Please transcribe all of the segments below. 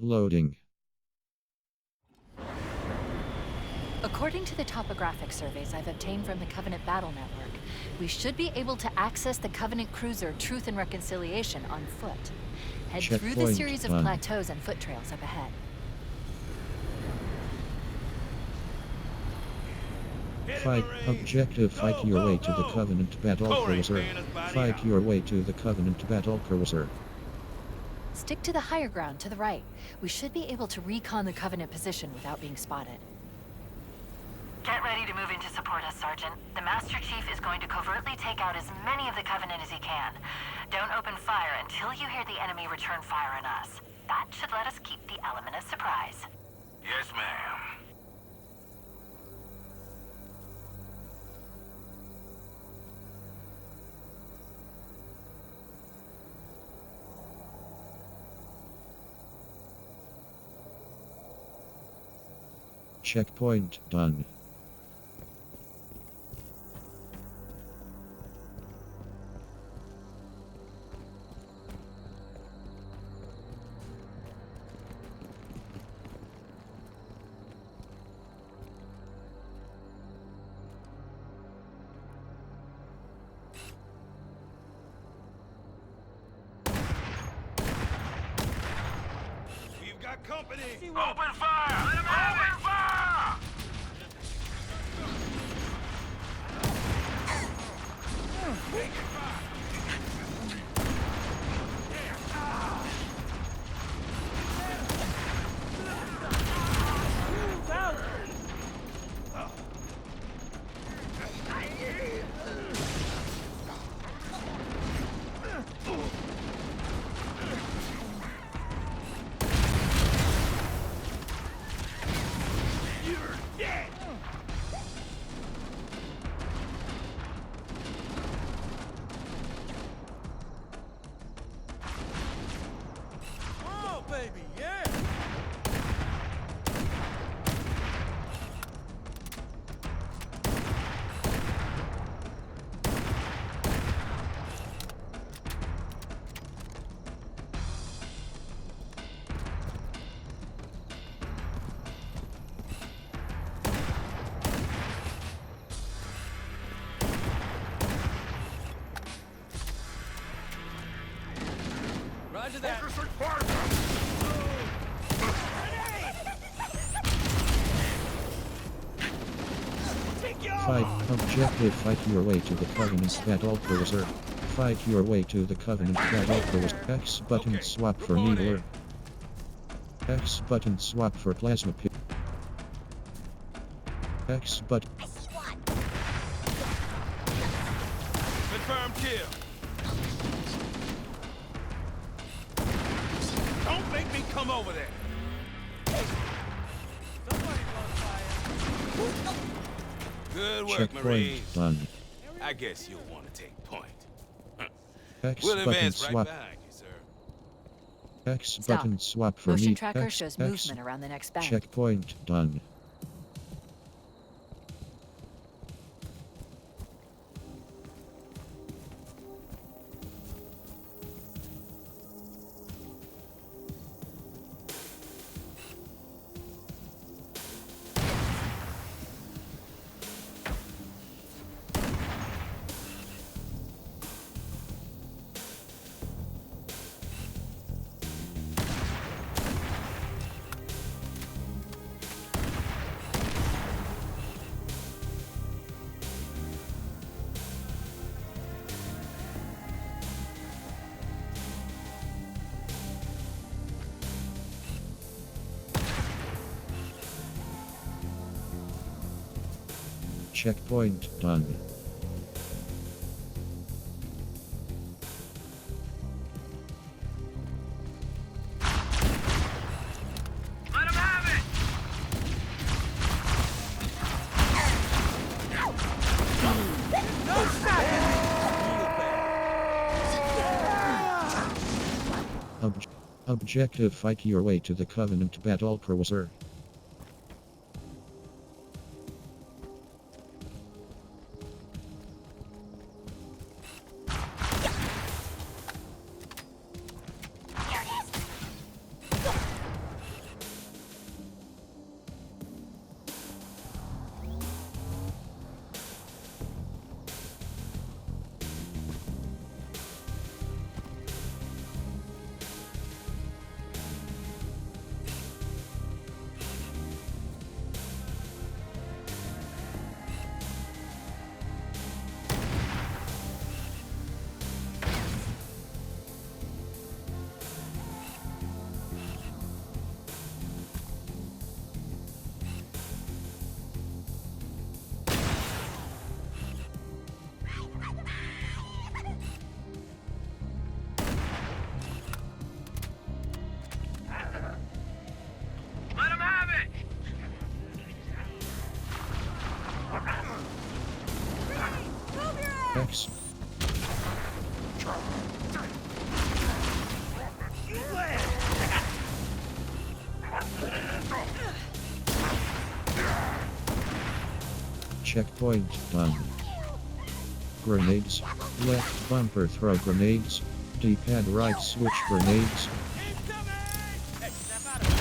Loading. According to the topographic surveys I've obtained from the Covenant Battle Network, we should be able to access the Covenant cruiser Truth and Reconciliation on foot. Head through the Checkpoint series of done. plateaus and foot trails up ahead. Fight. Objective. Fight your way to the Covenant Battle Cruiser. Fight your way to the Covenant Battle Cruiser. Stick to the higher ground to the right. We should be able to recon the Covenant position without being spotted. Get ready to move in to support us, Sergeant. The Master Chief is going to covertly take out as many of the Covenant as he can. Don't open fire until you hear the enemy return fire on us. That should let us keep the element of surprise. Yes, ma'am. Checkpoint done. We've got company! Open fire! Let him open fire! You're dead! Oh, baby, yeah! Roger that. Focus and fire! Fight. Objective. Fight your way to the Covenant Battle Cruiser. Fight your way to the Covenant Battle Cruiser. X button Okay, swap for we're going Needler. X button swap for Plasma Pit. X button. Confirmed kill. Don't make me come over there. Somebody blows fire. Good work, Checkpoint Marines. done. I guess you'll want to take point. X We'll button advance right swap. behind you, sir. X Stop. button swap for Motion me. tracker X, shows X. movement around the next bend. Checkpoint done. Checkpoint done. Let him have it! Objective. Fight your way to the Covenant Battle Cruiser. X. Checkpoint done. Grenades. Left bumper throw grenades. D-pad right switch grenades. Incoming! Hey, snap out of it.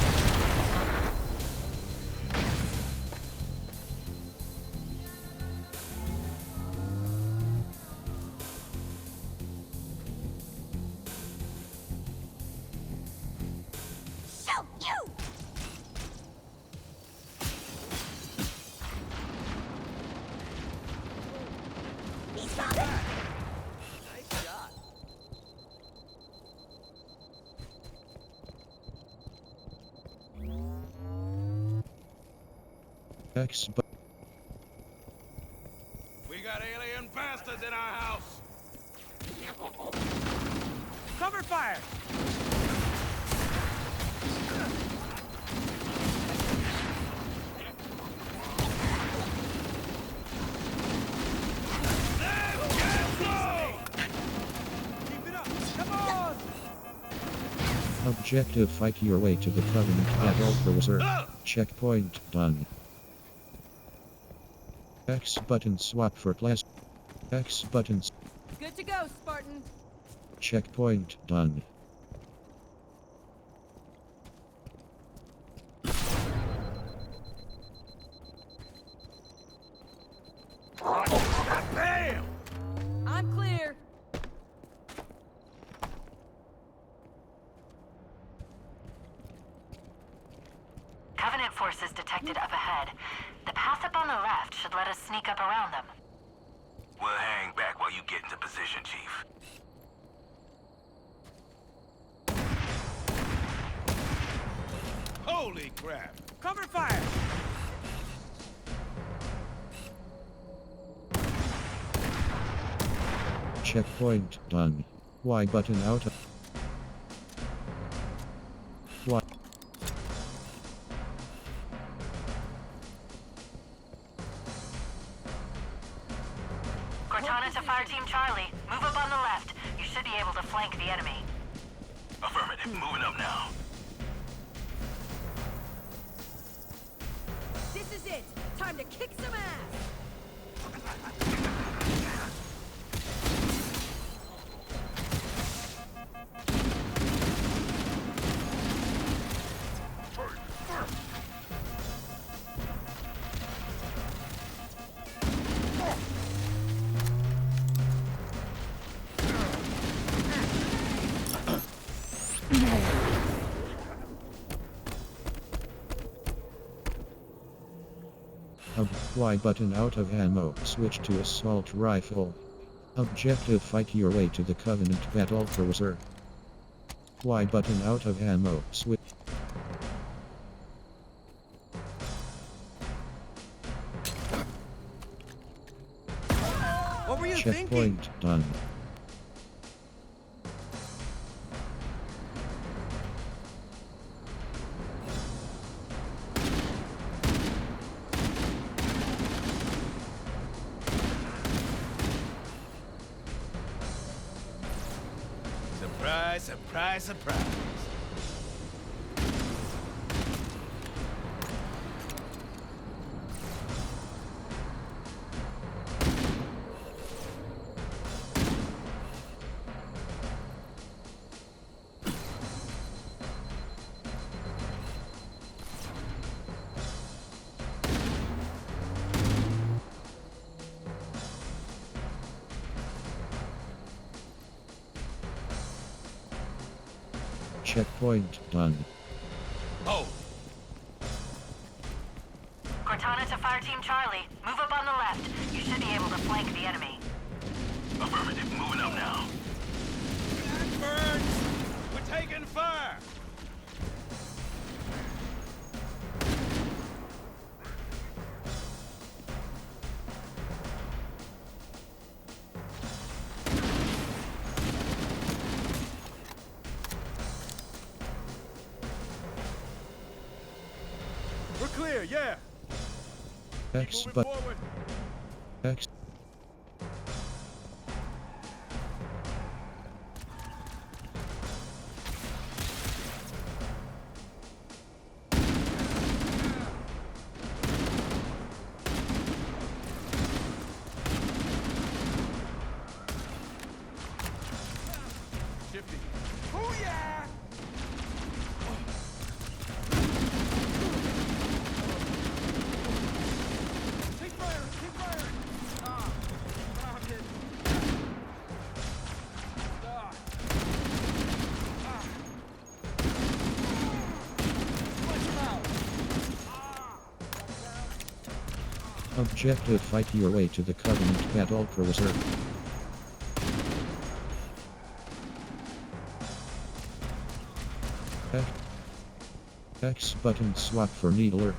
Nice shot. X bu- We got alien bastards in our house. Cover fire! Keep it up! Come on! Objective fight your way to the Covenant Battle Cruiser. Checkpoint done. X button swap for class. X button. Good to go, Spartan. Checkpoint done. Damn! I'm clear. Covenant forces detected up ahead. The path up on the left should let us sneak up around them. We'll hang back while you get into position, Chief. Holy crap! Cover fire! Checkpoint done. Y button out. Y. Cortana to Fire Team Charlie. Move up on the left. You should be able to flank the enemy. Affirmative. Moving up now. This is it. Time to kick some ass. Y button out of ammo. Switch to assault rifle. Objective fight your way to the Covenant Battle Cruiser. Y button out of ammo. Switch. What were you thinking? Checkpoint done. Surprise, surprise, surprise. Checkpoint done. Oh, Cortana to Fire Team Charlie. Move up on the left. You should be able to flank the enemy. affirmative. Moving up now. That burns! We're taking fire! We're clear, yeah. X Moving but forward. X. Objective: fight your way to the Covenant battle cruiser. X button swap for Needler.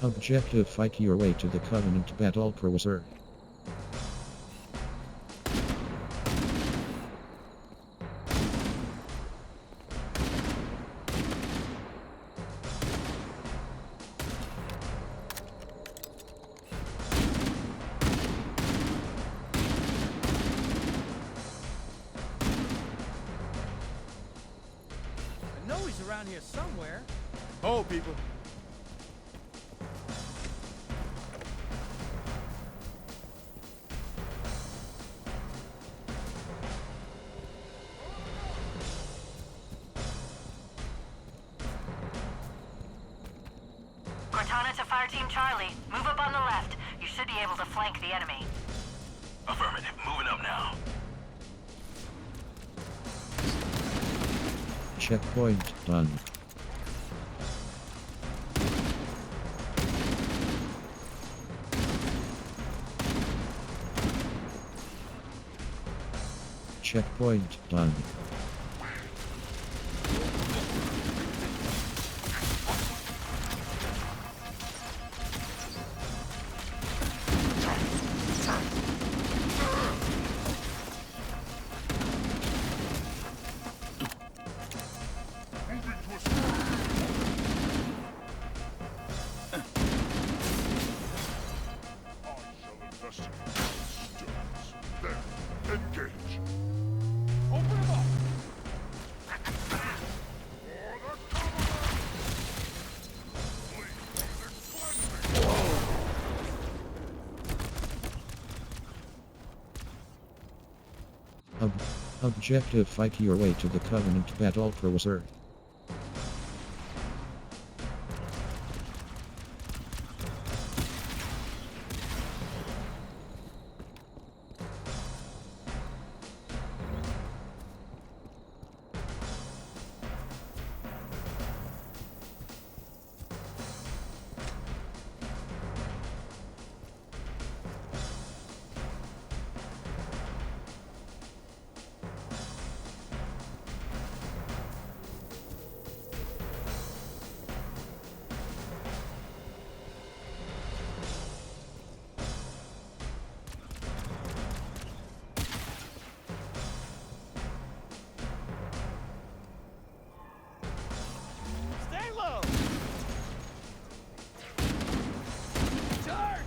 Objective: fight your way to the Covenant battle cruiser. I know he's around here somewhere. Hold, people. Cortana to Fire Team Charlie. Move up on the left. You should be able to flank the enemy. Affirmative. Moving up now. Checkpoint done. Checkpoint done. Engage. Open him up. Objective: fight your way to the Covenant battle cruiser. Stay low. Charge.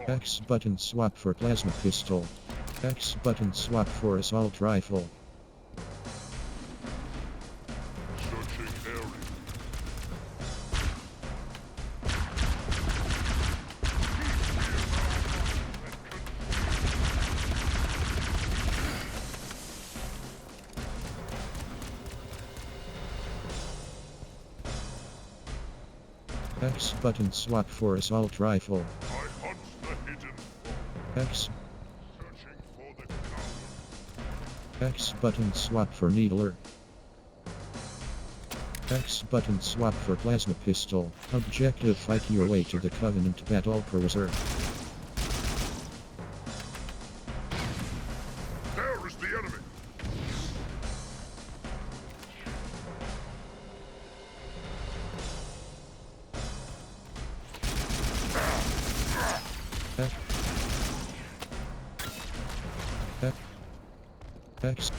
X button swap for plasma pistol. X button swap for assault rifle. Searching area. X button swap for assault rifle. I hunt the hidden foe. X Searching for the coward. X button swap for Needler. X button swap for plasma pistol. Objective fight your way to the Covenant battle cruiser. There is the enemy! X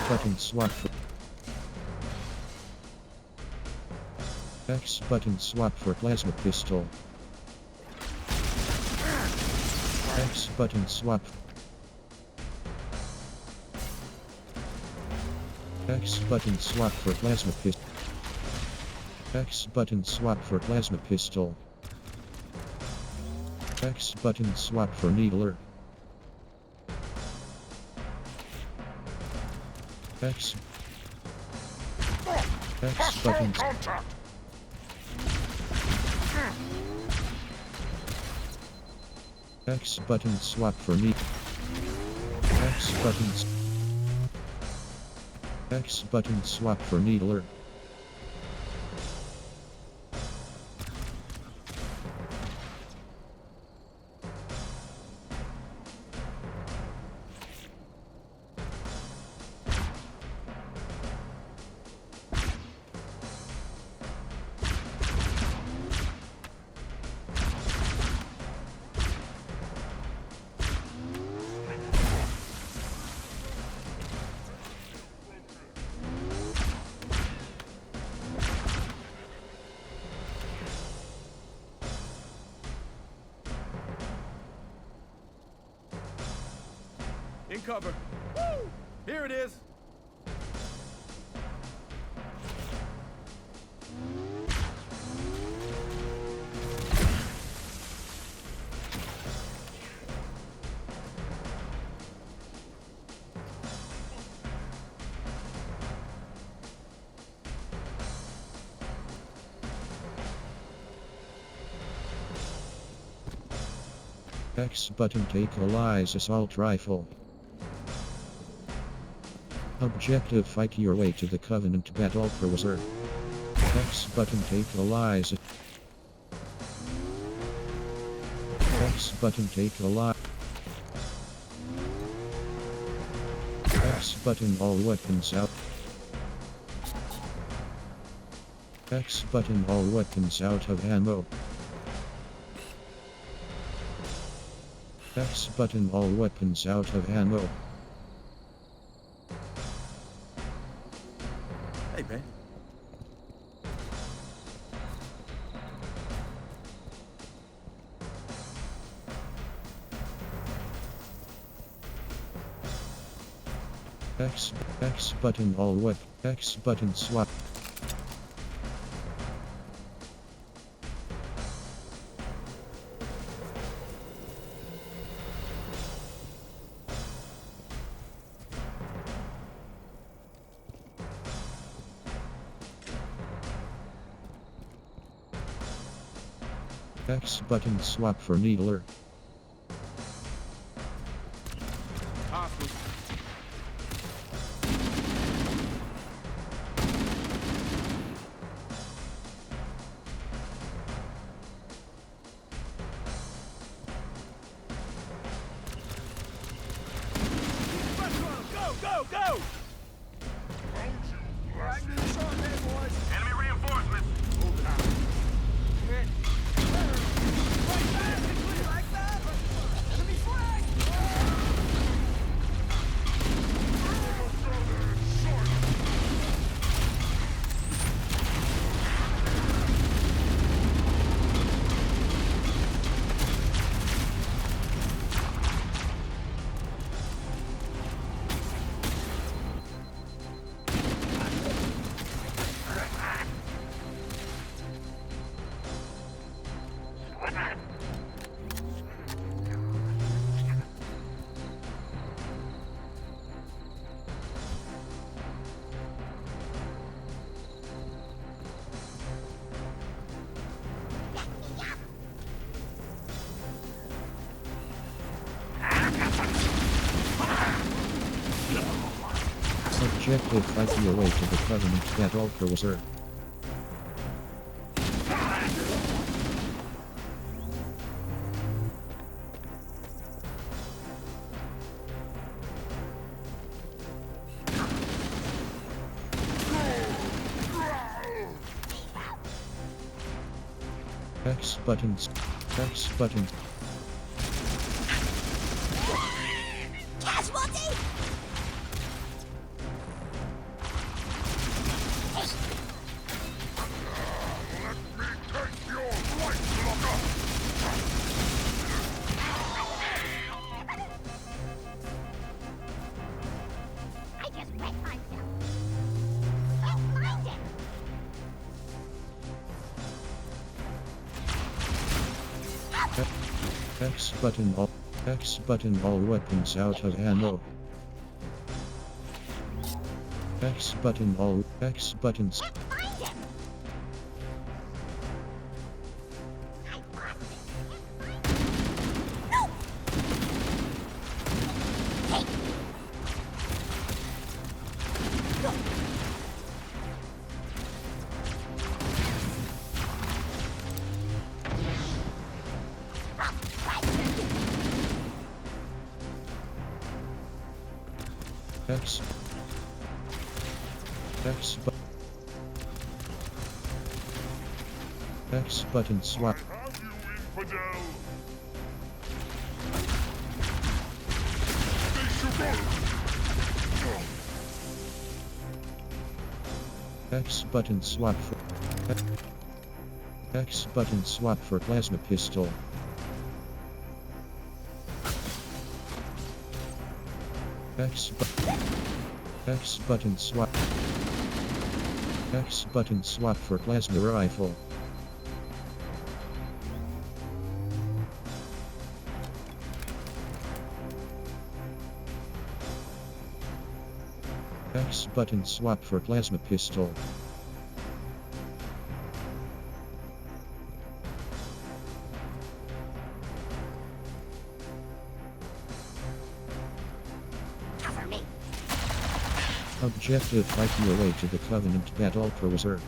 button swap for X button swap for plasma pistol. X button swap. X button swap for plasma pistol. X button swap for plasma pistol. X button swap for needler. X button. X button swap for needler. X button. X button swap for needler. In cover. Woo! Here it is. X button take Eli's assault rifle. Objective fight your way to the Covenant battle cruiser. X button take Eli's. X button take Eli. X button all weapons out. X button all weapons out of ammo. X button all weapons out of ammo. Hey, man. X button all weapon. X button swap. X button swap for needler. Hostiles. Go, go, go! Enemy reinforcements. Moving out. Objective: fight your way to the Covenant battle cruiser. X buttons. X buttons. Casualty! I just wet myself. Don't mind it. X button all. X button all weapons out of ammo. X button all. X buttons. Find him. I lost it. No! Hey! Go! X. X bu- X button swap. Have you, infidel? They should go! X button swap for. X button swap for plasma pistol. X button swap. X button swap for plasma rifle. X button swap for plasma pistol. Cover me. Objective: fight your way to the Covenant battle cruiser.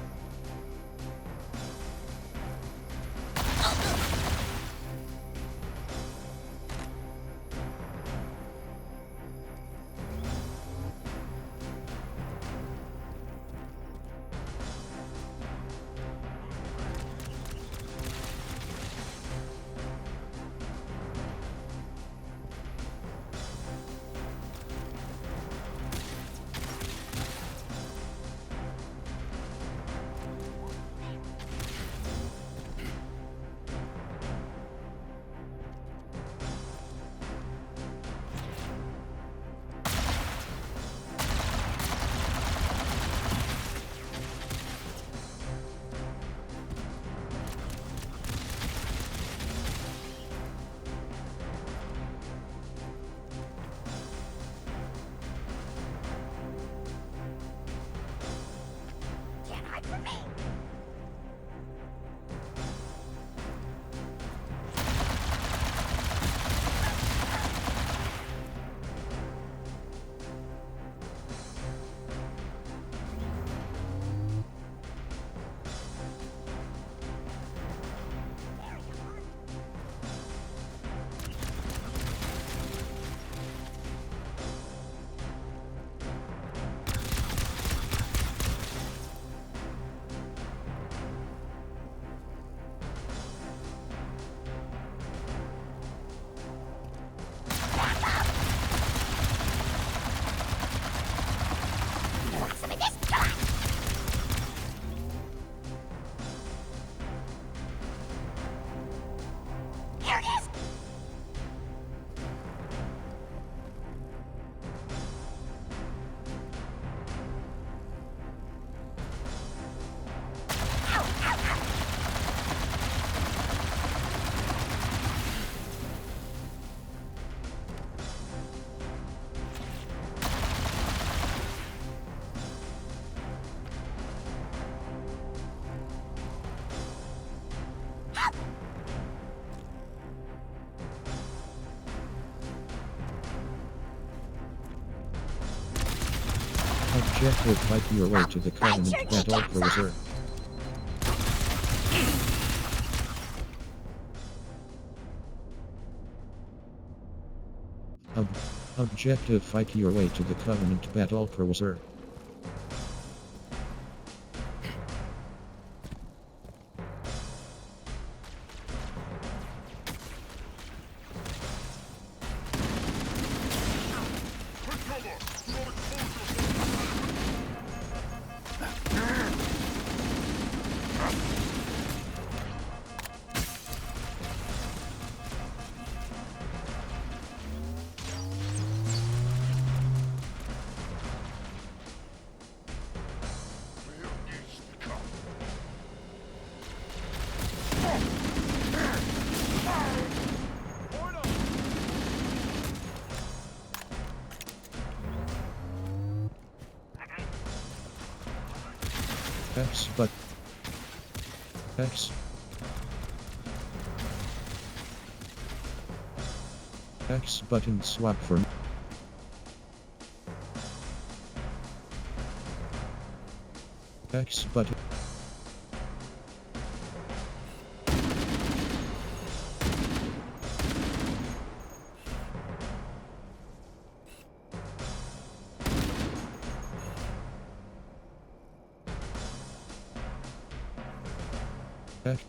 Objective fight your way to the Covenant Battle Cruiser. Objective fight your way to the Covenant Battle Cruiser. X button swap for X button. X.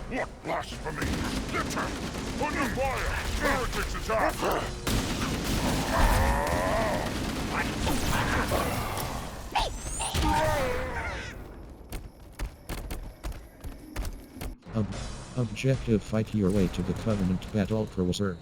What blasphemy! Get him! Under fire! Heretics attack! Objective fight your way to the Covenant Battle Cruiser.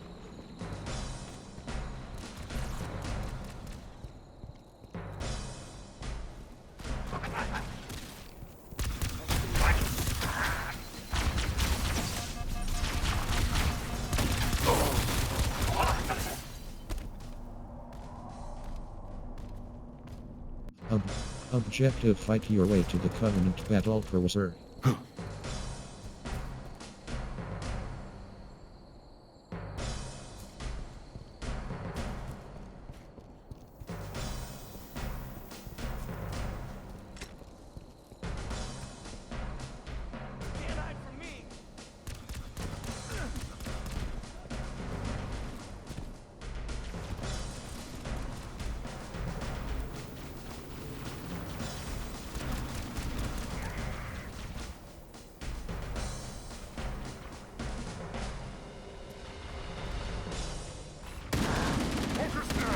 Objective fight your way to the Covenant Battle Cruiser. Can't hide from me. Focus now!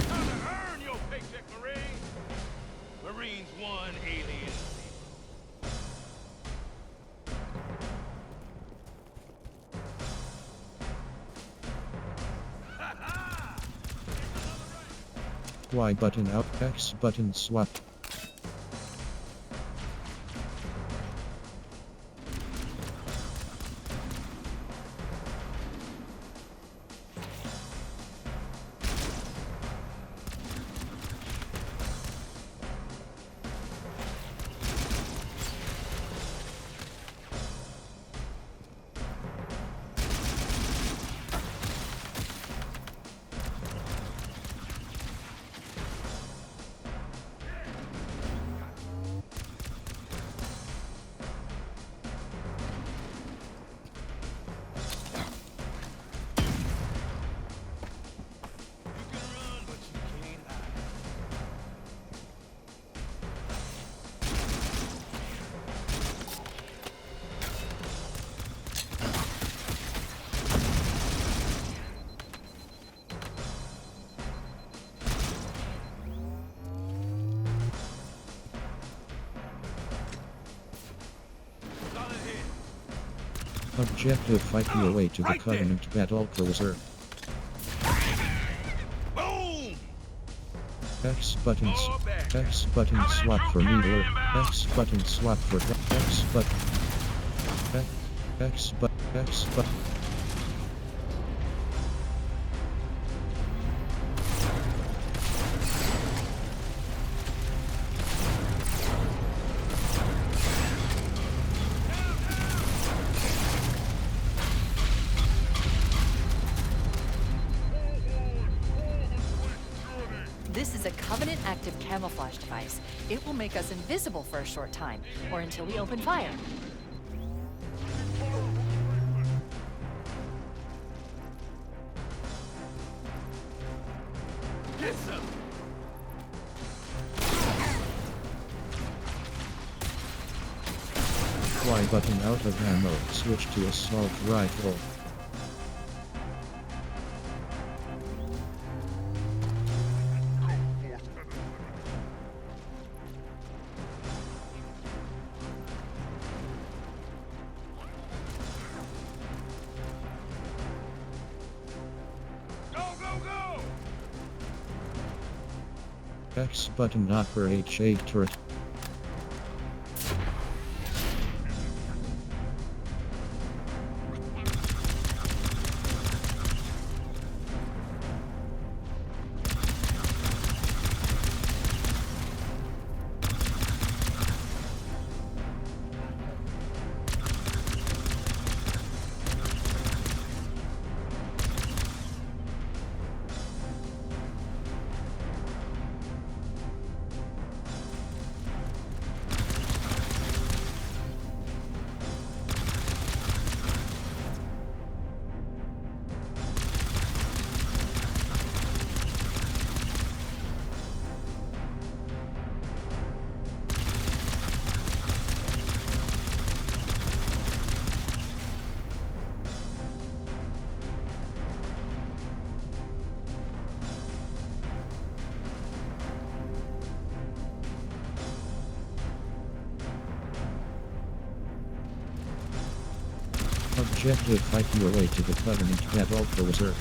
Time to earn your paycheck, Marine. Marines 1, aliens 0. Ha ha! Y button out, X button swap. Objective fight your way to the Right there. Covenant battle cruiser. Boom! X buttons. Fall back. X button Covenant swap troop for carrier needler. inbound. X button swap for X button. X button. X button. This is a Covenant active camouflage device. It will make us invisible for a short time, or until we open fire. Get some! Y button out of ammo. Switch to assault rifle. Go, go, go! X button operate shade turret. Objective fight your way to the Covenant battle cruiser.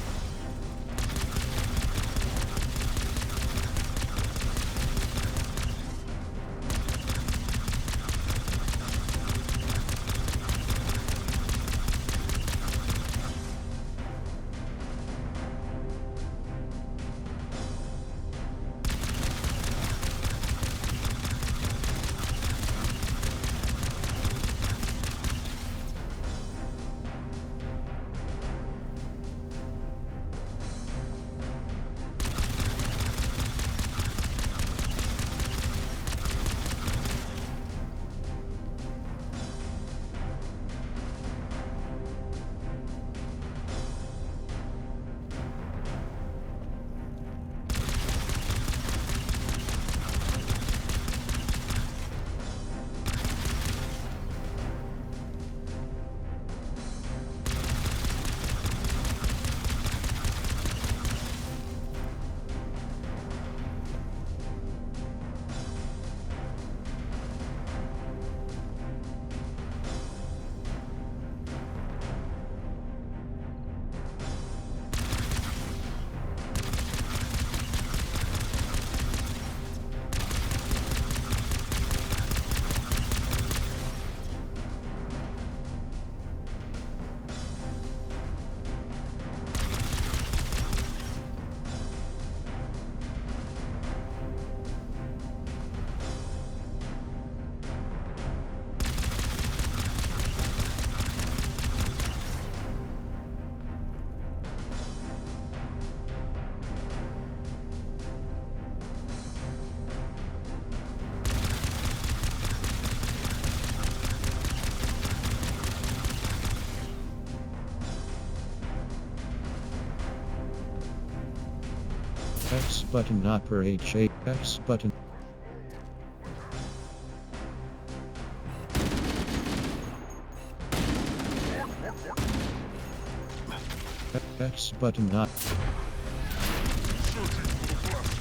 X button operate shade. X button. X button not. Searching for the blast.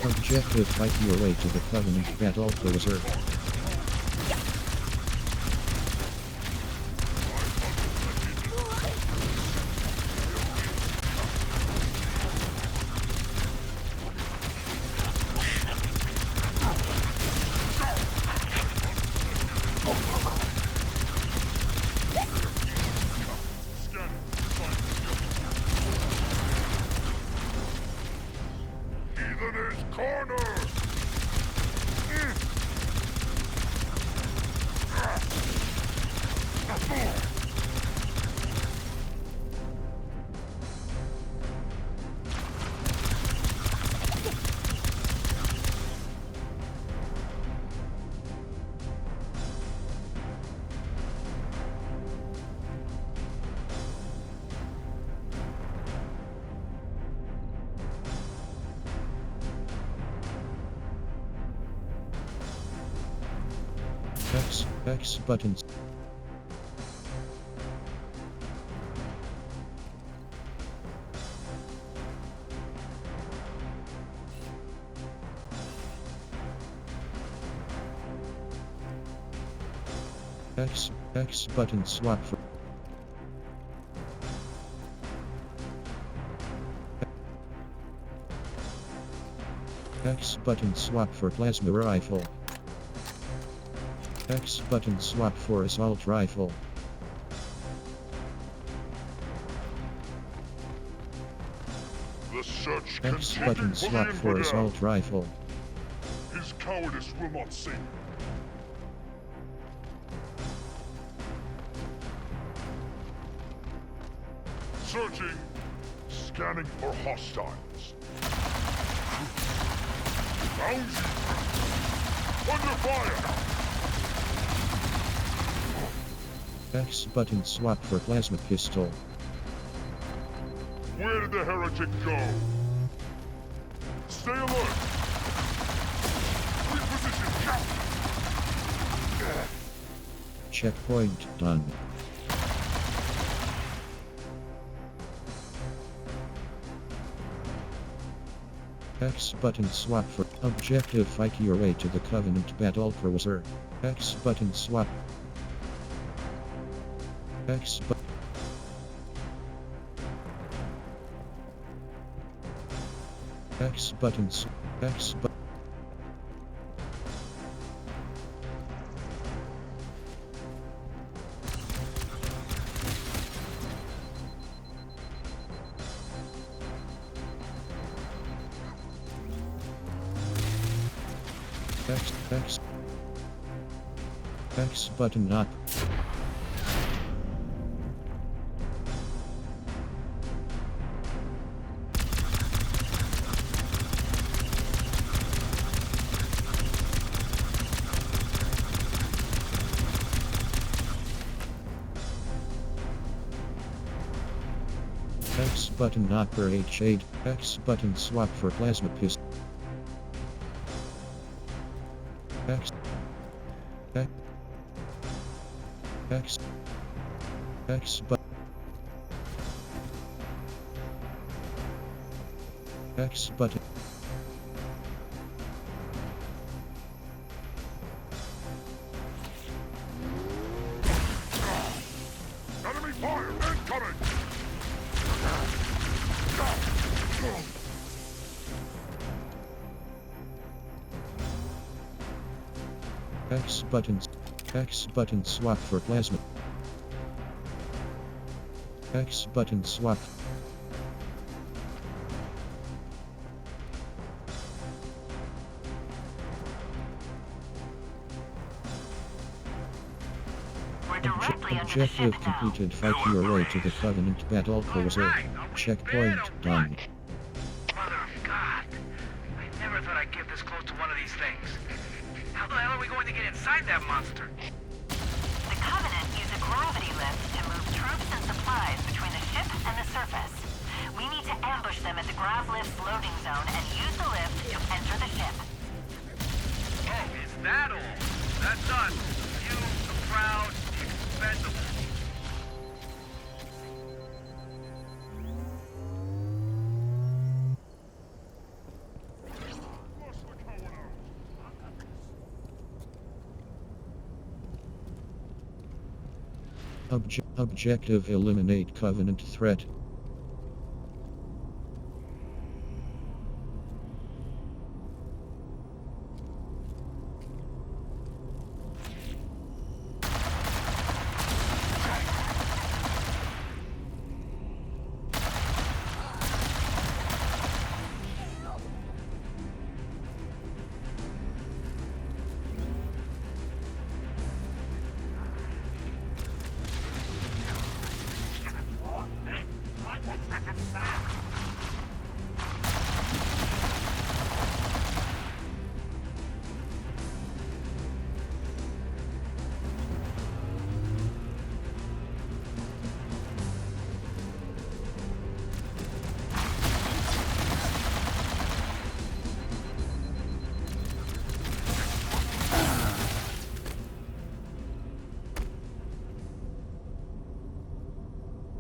Objective: fight your way to the Covenant Battle Cruiser. Heathen is cornered! X buttons. X button swap for X button swap for plasma rifle. X button swap for assault rifle. The search X continues button for swap the for infidel. assault rifle. His cowardice will not save him. Searching. Scanning for hostiles. Found you! Under fire! X button swap for plasma pistol. Where did the heretic go? Stay alert! Reposition, Captain! Checkpoint done. X button swap for objective: fight your way to the Covenant Battle Cruiser. X button swap. X button. X buttons. X button. X button up. X button operate shade. X button swap for plasma pistol. X button. X button. Enemy fire incoming! X buttons. X button swap for plasma. X button swap. We're directly under the ship Objective now. completed. Fight your way to the Covenant Battle Cruiser. Checkpoint done. Mother of God. I never thought I'd get this close to one of these things. How the hell are we going to get inside that monster? The Covenant use a gravity lift to move troops and supplies between the ship and the surface. We need to ambush them at the grav lift's loading zone and use the lift to enter the ship. Oh, is that all? That's us. You, the proud, expendable. Objective eliminate Covenant threat.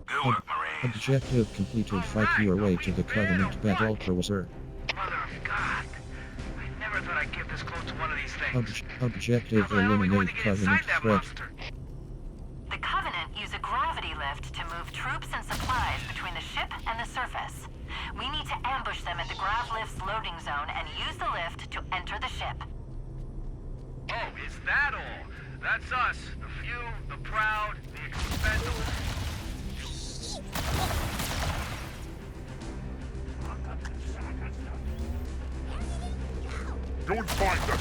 Good work, Marines. Objective completed. Fight your way to the Covenant battle cruiser. Mother of God. I never thought I'd get this close to one of these things. Objective How the hell are we going eliminate to get inside Covenant that threat. monster? The Covenant use a gravity lift to move troops and supplies between the ship and the surface. We need to ambush them at the grav lift's loading zone and use the lift to enter the ship. Oh, is that all? That's us. The few, the proud, the expendable. Go and find them.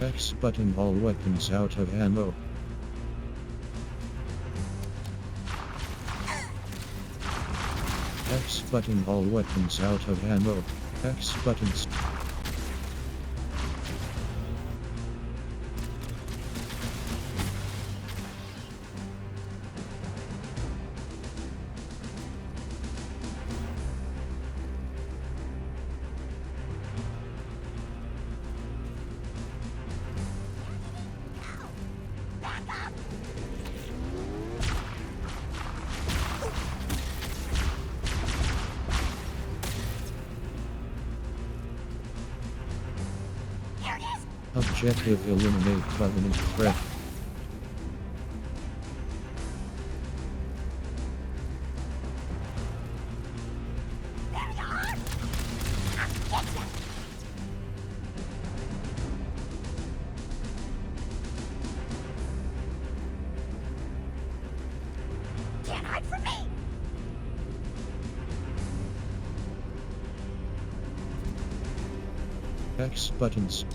X button all weapons out of ammo. X button all weapons out of ammo. X buttons. Objective eliminate Covenant threat. Can't hide from me! X buttons.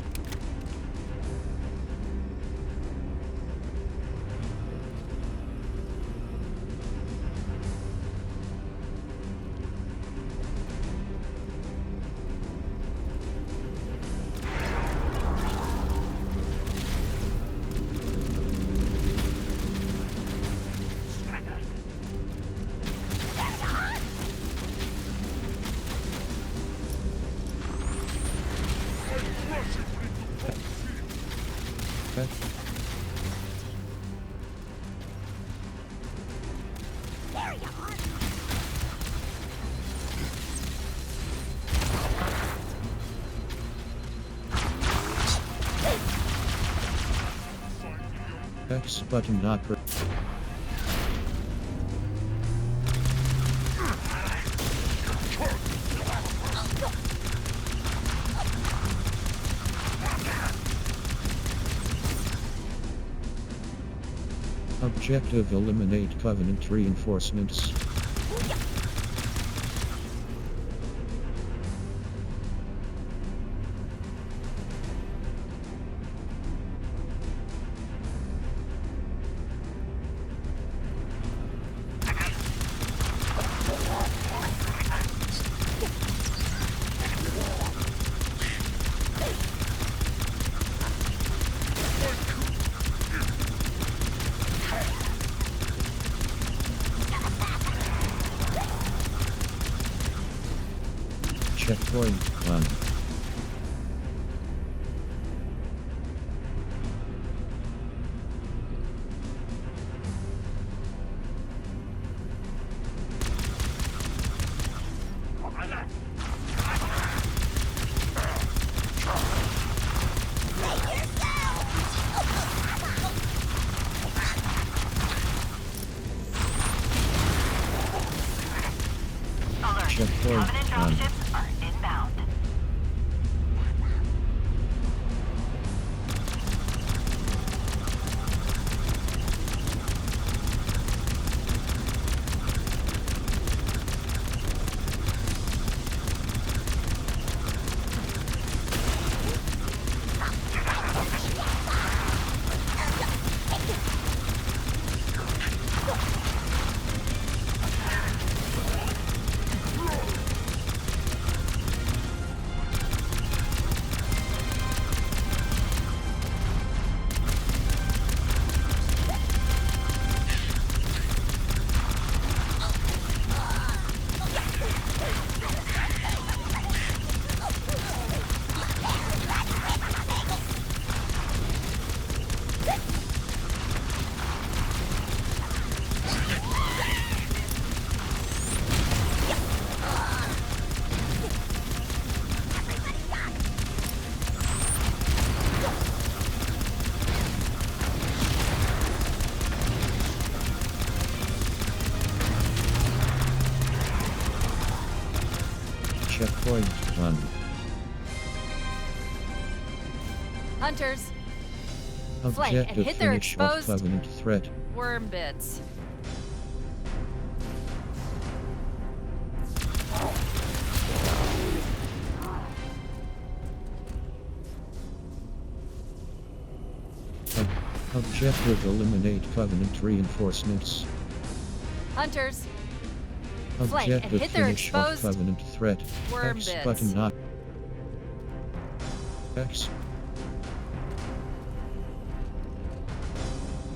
Okay. There you are! X button not per. Objective: eliminate Covenant reinforcements. Checkpoint 1. Alert. Checkpoint Covenant 1. dropships are inbound. Checkpoint 1. Hunters, flank and Objective: hit their finish off exposed Covenant threat. worm bits. Objective: eliminate Covenant reinforcements. Hunters, flank and Objective: hit their finish off exposed Covenant threat. worm X bits. button not. X.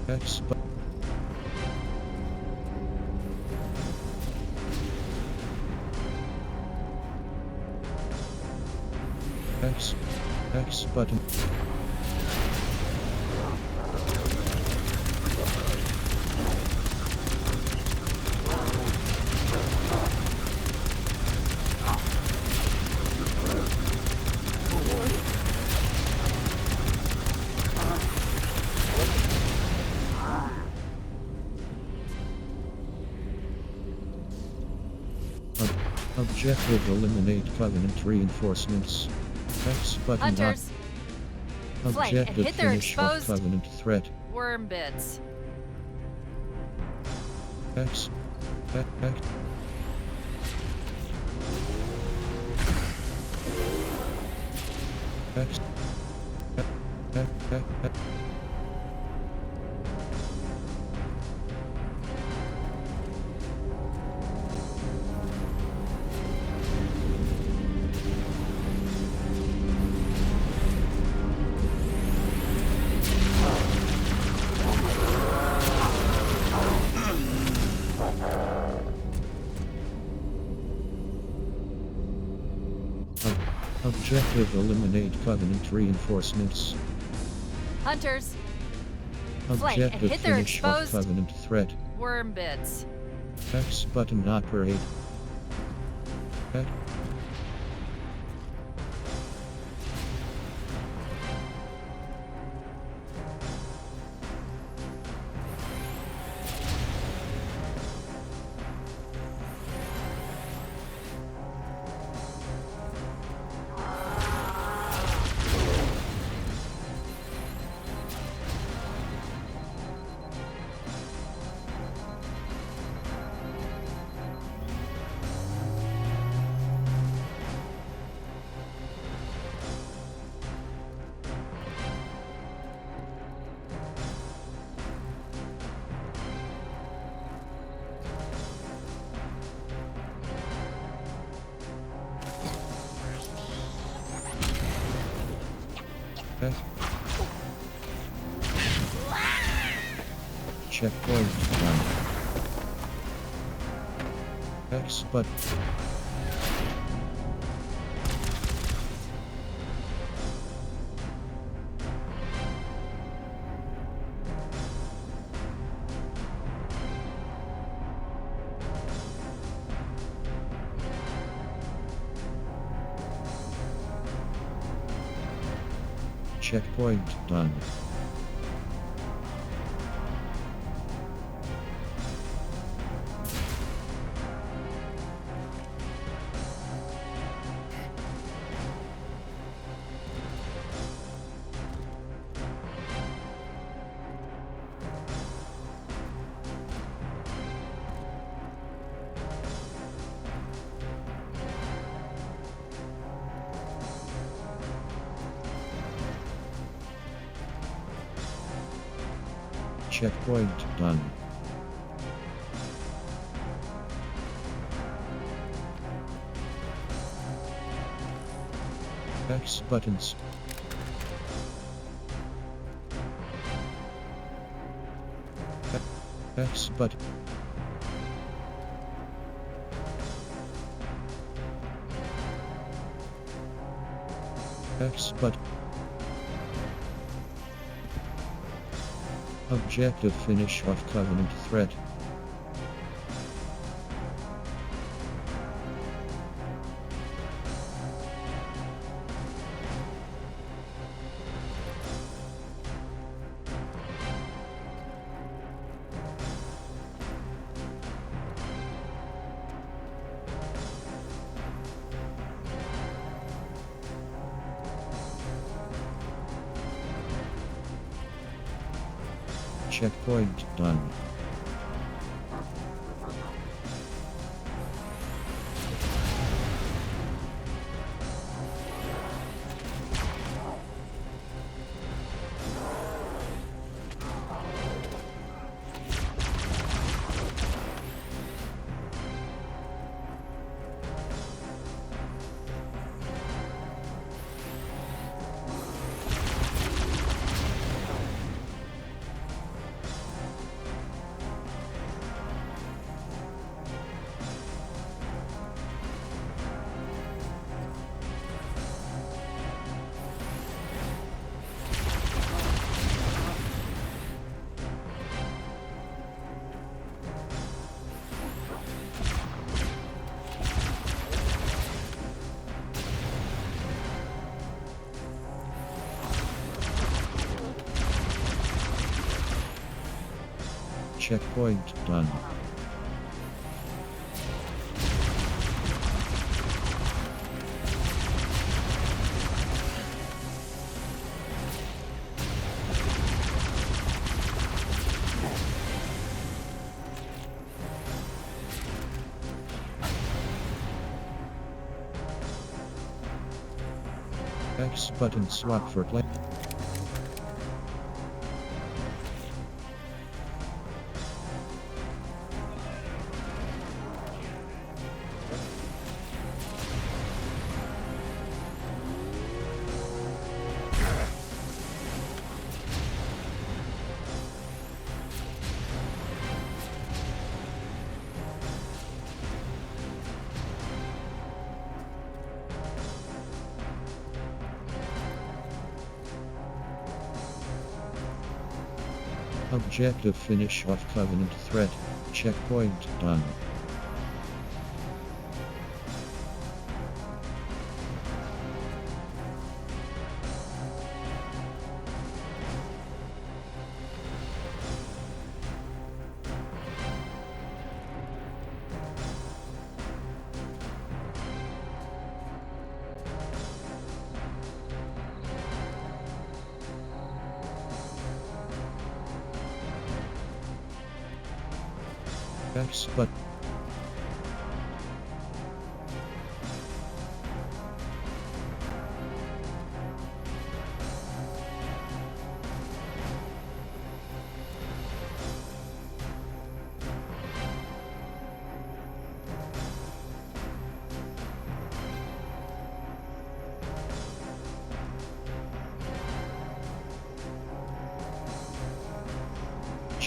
X button. X button. Objective: eliminate Covenant reinforcements. X button not. Hunters, flank and Objective: hit their finish off exposed Covenant threat. worm bits. X. X. X. X. Objective: eliminate Covenant reinforcements. Hunters, flank and Objective: hit their finish off exposed Covenant threat. worm bits. X button operate. X. F. Checkpoint done. X button. Checkpoint done. Checkpoint done. X buttons. X button. X button. Objective finish off Covenant threat. Checkpoint done. Checkpoint done. X button swap for play. Objective finish off Covenant threat. Checkpoint done. X but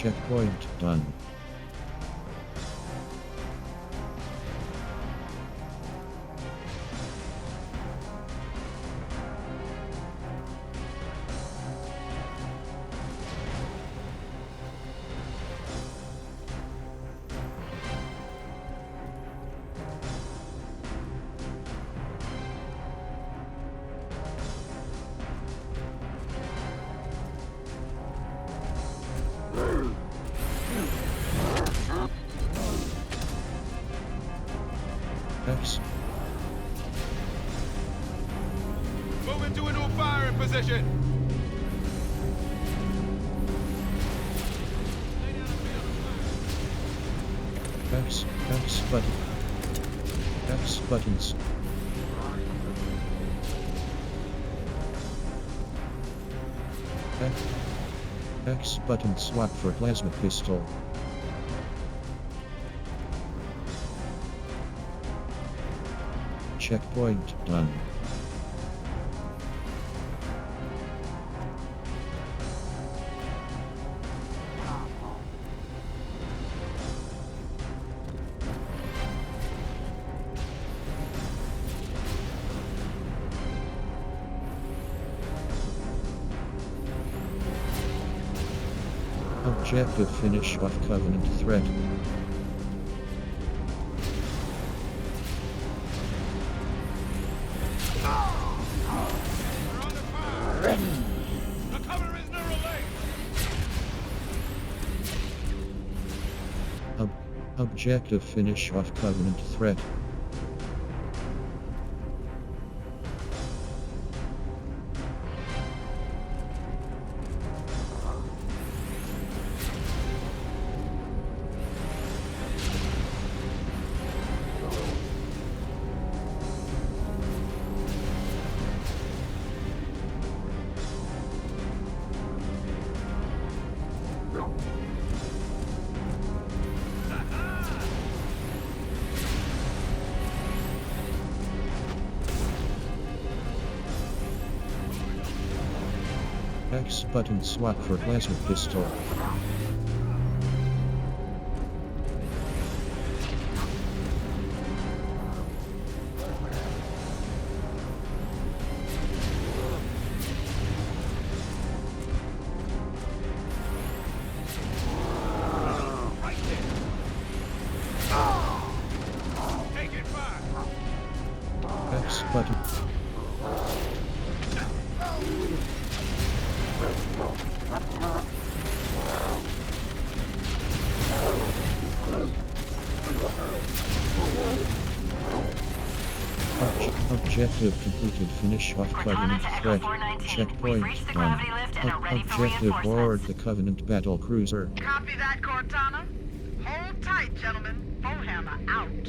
Checkpoint done. X. Move into a new firing position. X button. X buttons. X button swap for plasma pistol. Checkpoint done. Objective finish off Covenant threat. We're under fire. The cover is near a lake. Objective finish off Covenant threat. X button swap for plasma pistol. Right there. Taking fire. X button. Objective completed. Finish off Covenant to Echo threat. 419. Checkpoint We've reached the done. gravity lift and are ready for Objective board reinforcements. the Covenant battle cruiser. Copy that, Cortana. Hold tight, gentlemen. Bowhammer out.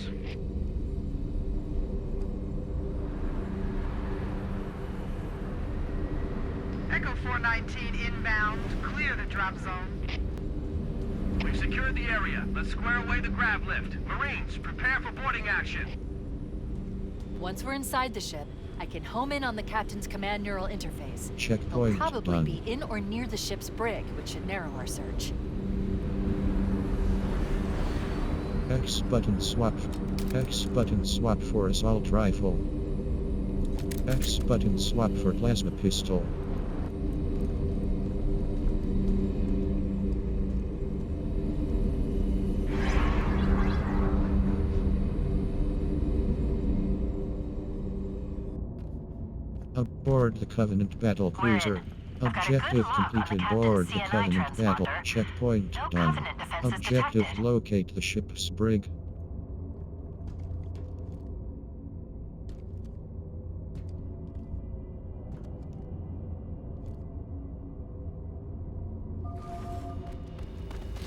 Echo 419 inbound. Clear the drop zone. We've secured the area. Let's square away the grav lift. Marines, prepare for boarding action. Once we're inside the ship, I can home in on the captain's command neural interface. He'll Checkpoint probably done. be in or near the ship's brig, which should narrow our search. X button swap. X button swap for assault rifle. X button swap for plasma pistol. Aboard the Covenant battle cruiser. I've got a good Objective lock on the completed. captain's Board the CNI Covenant battle. transponder. Checkpoint No done. Covenant defenses Objective detected. locate the ship's brig.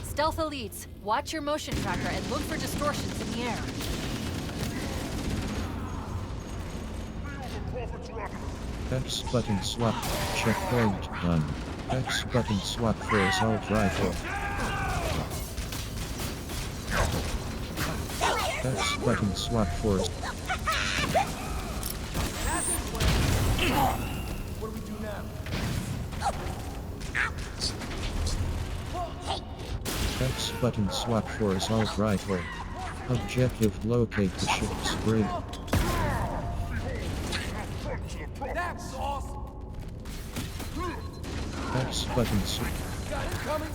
Stealth elites, watch your motion tracker and look for distortions in the air. X button swap. Checkpoint done. X button swap for assault rifle. X button swap for X button swap for assault rifle. Objective locate the ship's brig. That's awesome. X button swap. Got it coming.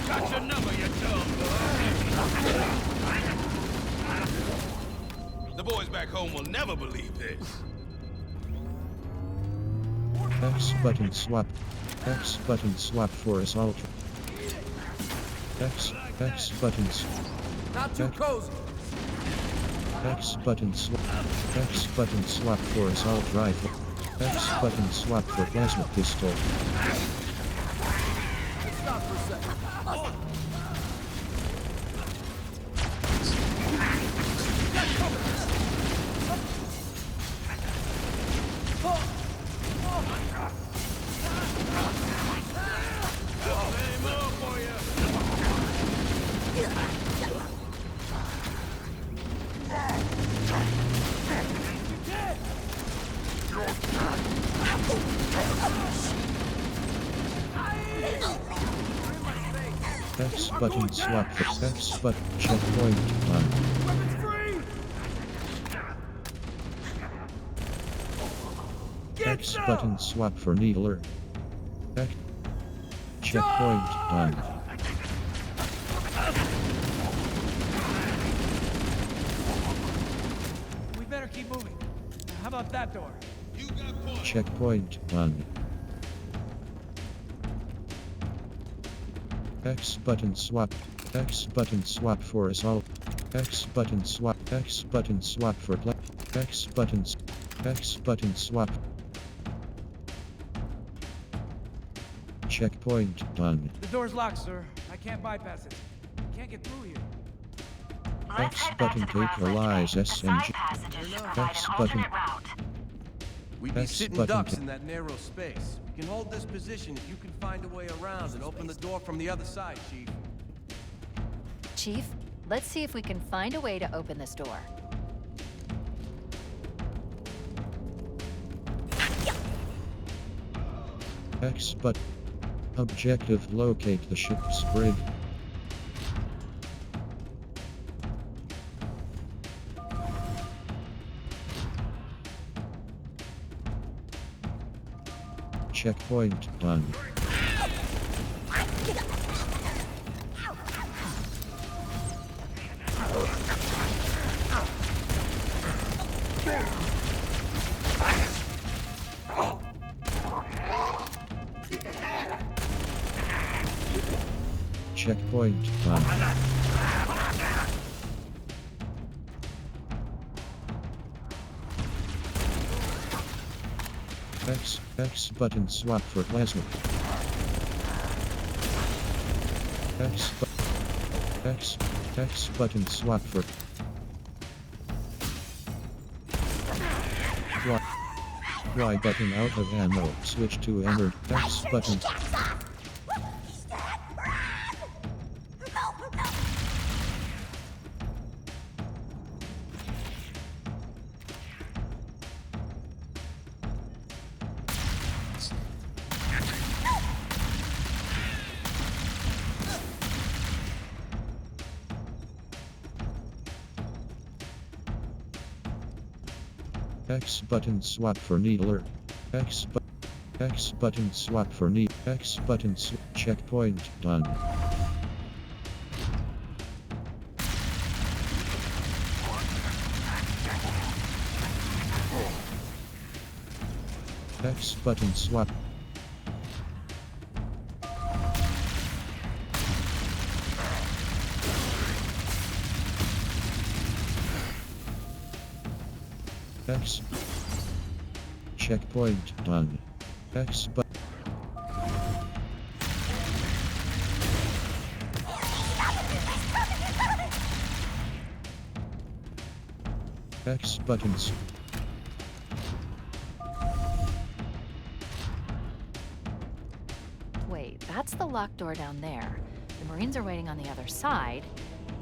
Got your number, you dumb bug. The boys back home will never believe this. X button swap. X button swap for assault. X button swap. Not too cozy. X button swap. X button swap for assault rifle. X button swap for plasma pistol. Stop for a second. Aim up for you. X button swap for X button checkpoint done. Weapons free. X button swap for needler. X checkpoint done. We better keep moving. How about that door? You got point. Checkpoint done. X button swap. X button swap for assault. X button swap. X button swap for X button. X button swap. Checkpoint done. The door's locked, sir. I can't bypass it. Can't get through here. Let's X head back to button the Grav take lift Elias bay. The SMG. side passages should provide X an button. alternate route. We'd be X sitting button ducks ta- in that narrow space. We can hold this position if you can find a way around and open the door from the other side, Chief. Chief, let's see if we can find a way to open this door. X but objective locate the ship's brig. Checkpoint done. Checkpoint done. X button swap for plasma. X button swap for Y button out of ammo. Switch to emerald. X button. X button swap for needler. X button swap for need. X button checkpoint done. X button swap. X checkpoint done. X but X buttons. Wait, that's the locked door down there. The Marines are waiting on the other side.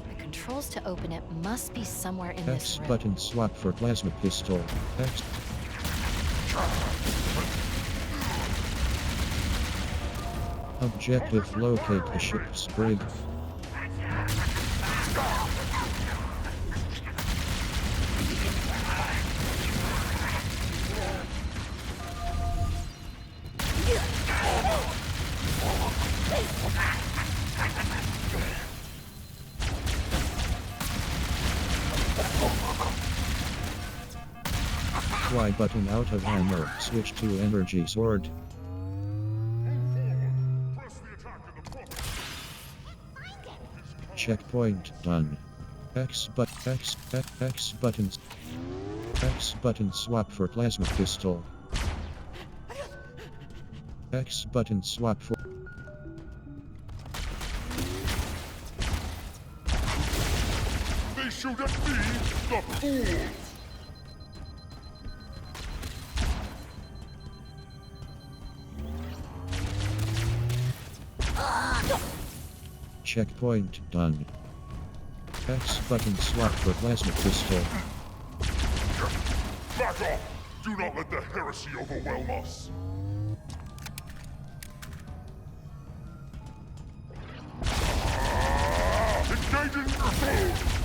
The controls to open it must be somewhere in X this room. button swap for plasma pistol. X Objective locate the ship's brig. Y button out of ammo. Switch to energy sword. Checkpoint done. X buttons. X button swap for plasma pistol. X button swap for. They shoot at me, the fools! Checkpoint done. X button swap for plasma pistol. Back off! Do not let the heresy overwhelm us! Engaging your foe!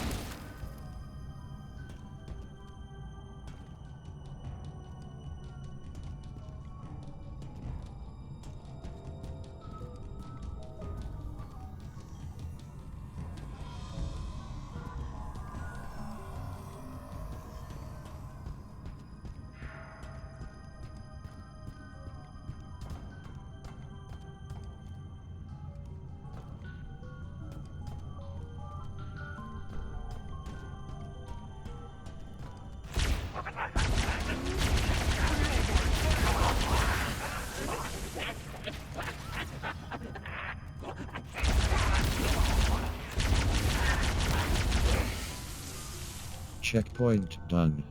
Checkpoint done.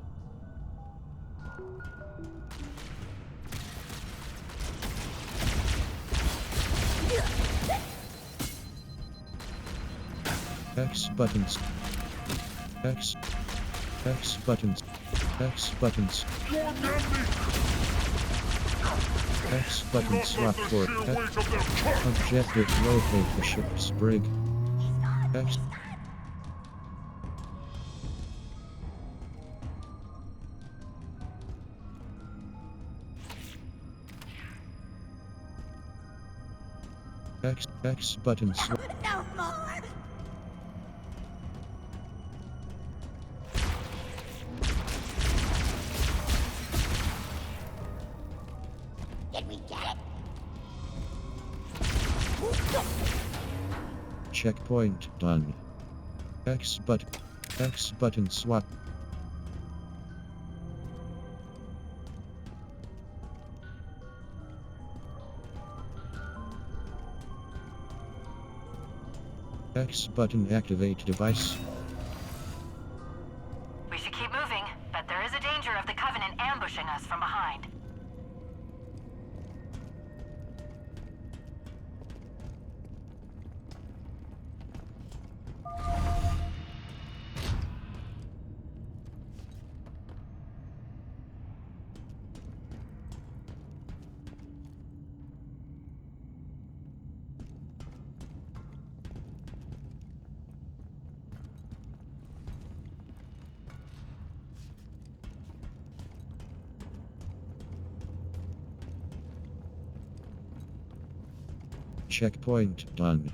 X buttons. X buttons. X buttons. X button swap for objective locate the ship's brig. X. X button swap. No more! Did we get it? Checkpoint done. X button swap. X button activate device. We should keep moving, but there is a danger of the Covenant ambushing us from behind. Checkpoint done.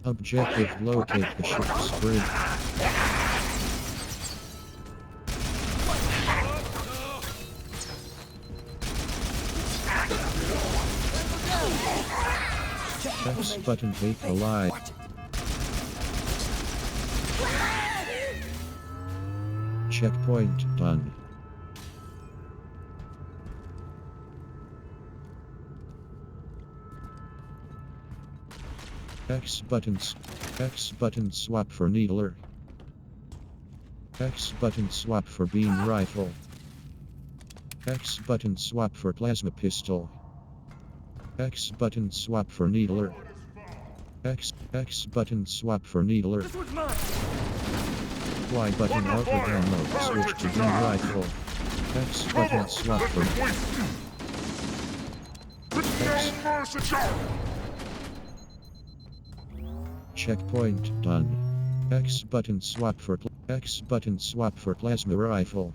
Objective locate the ship's bridge. X button take alive. Checkpoint done. X button swap for needler. X button swap for beam rifle. X button swap for plasma pistol. X button swap for needler. X button swap for needler. Y button out of ammo, switch to beam rifle. X button swap for checkpoint done. X button swap for plasma rifle.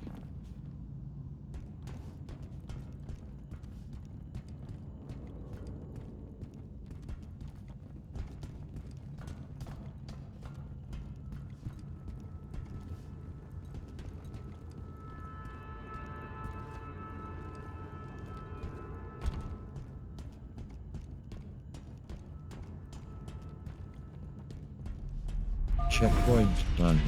Checkpoint done.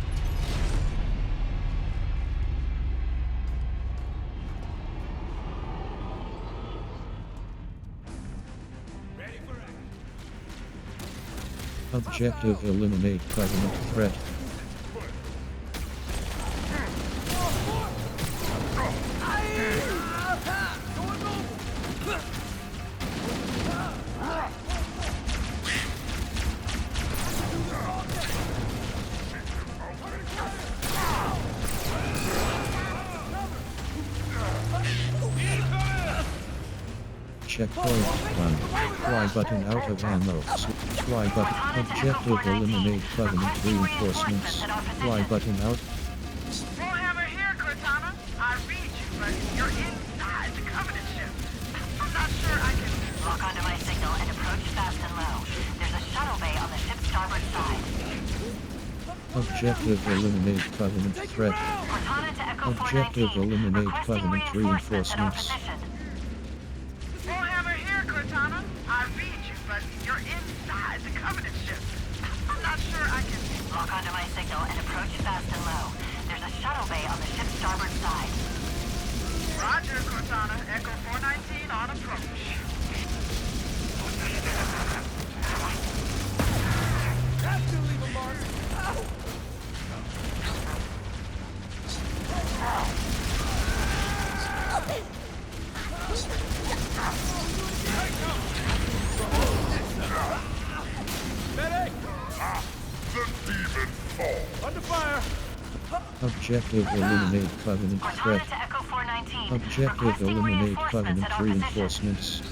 Objective eliminate Covenant threat. Checkpoint done. Y button out of ammo. Y button. Objective eliminate Covenant reinforcements. Y button out. Warhammer here, Cortana. I read you, but you're inside the Covenant ship. I'm not sure I can... Lock onto my signal and approach fast and low. There's a shuttle bay on the ship's starboard side. Objective eliminate Covenant threat. Cortana to Echo Objective 419. eliminate Requesting Covenant reinforcements reinforcements. at our position. Warhammer here, Cortana. I read you, but you're inside the Covenant ship. I'm not sure I can... Lock onto my signal and approach fast and low. There's a shuttle bay on the ship's starboard side. Roger, Cortana. Echo 419 on approach. Have to leave a mark. Medic! The demon fall. Under fire! Objective eliminate Covenant Cortana threat. to Echo 419. Objective Requesting eliminate reinforcements Covenant at our position. reinforcements.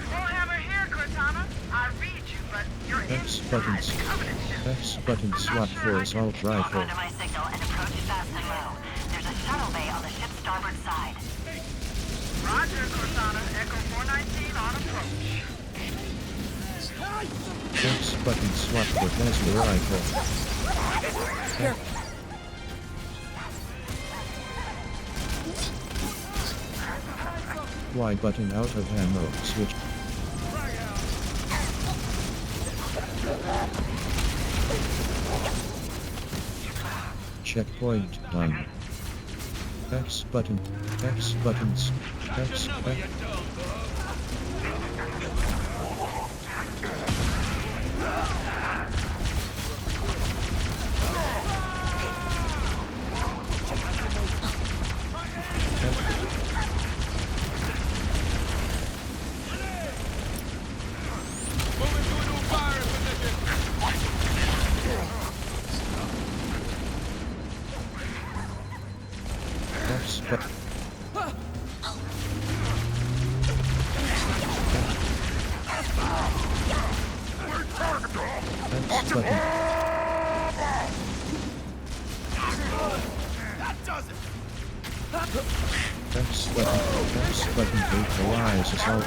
Warhammer here, Cortana. I read you, but you're X inside button. the Covenant ship. X button swap for assault Lock rifle. onto my signal and approach fast and low. There's a shuttle bay on the ship's starboard side. Roger, Cortana. Echo 419 on approach. X button swap for plasma rifle. Y button out of ammo. Switch. Checkpoint done. X button. X buttons. X. X button. X button. X button neutralize assault.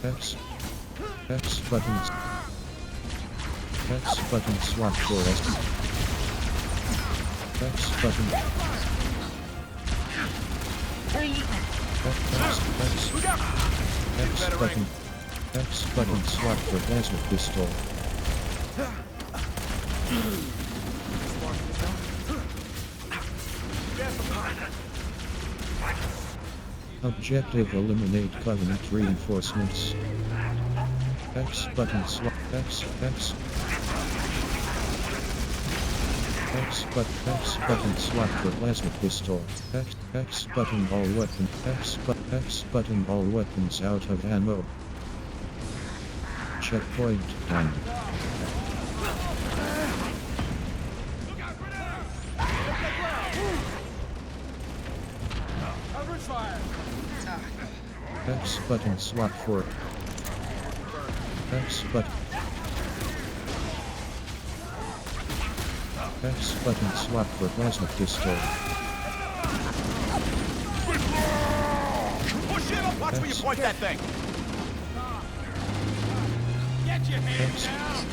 X. X buttons. X button swap for S. X button. X button. X button swap for plasma pistol. Objective eliminate Covenant reinforcements. X button swap. X. X button swap for plasma pistol. X button all weapons. X button all weapons out of ammo. Checkpoint done. X button swap for X button. X button swap for plasma pistol. Push it up! Watch where you point that thing! Get your hands down!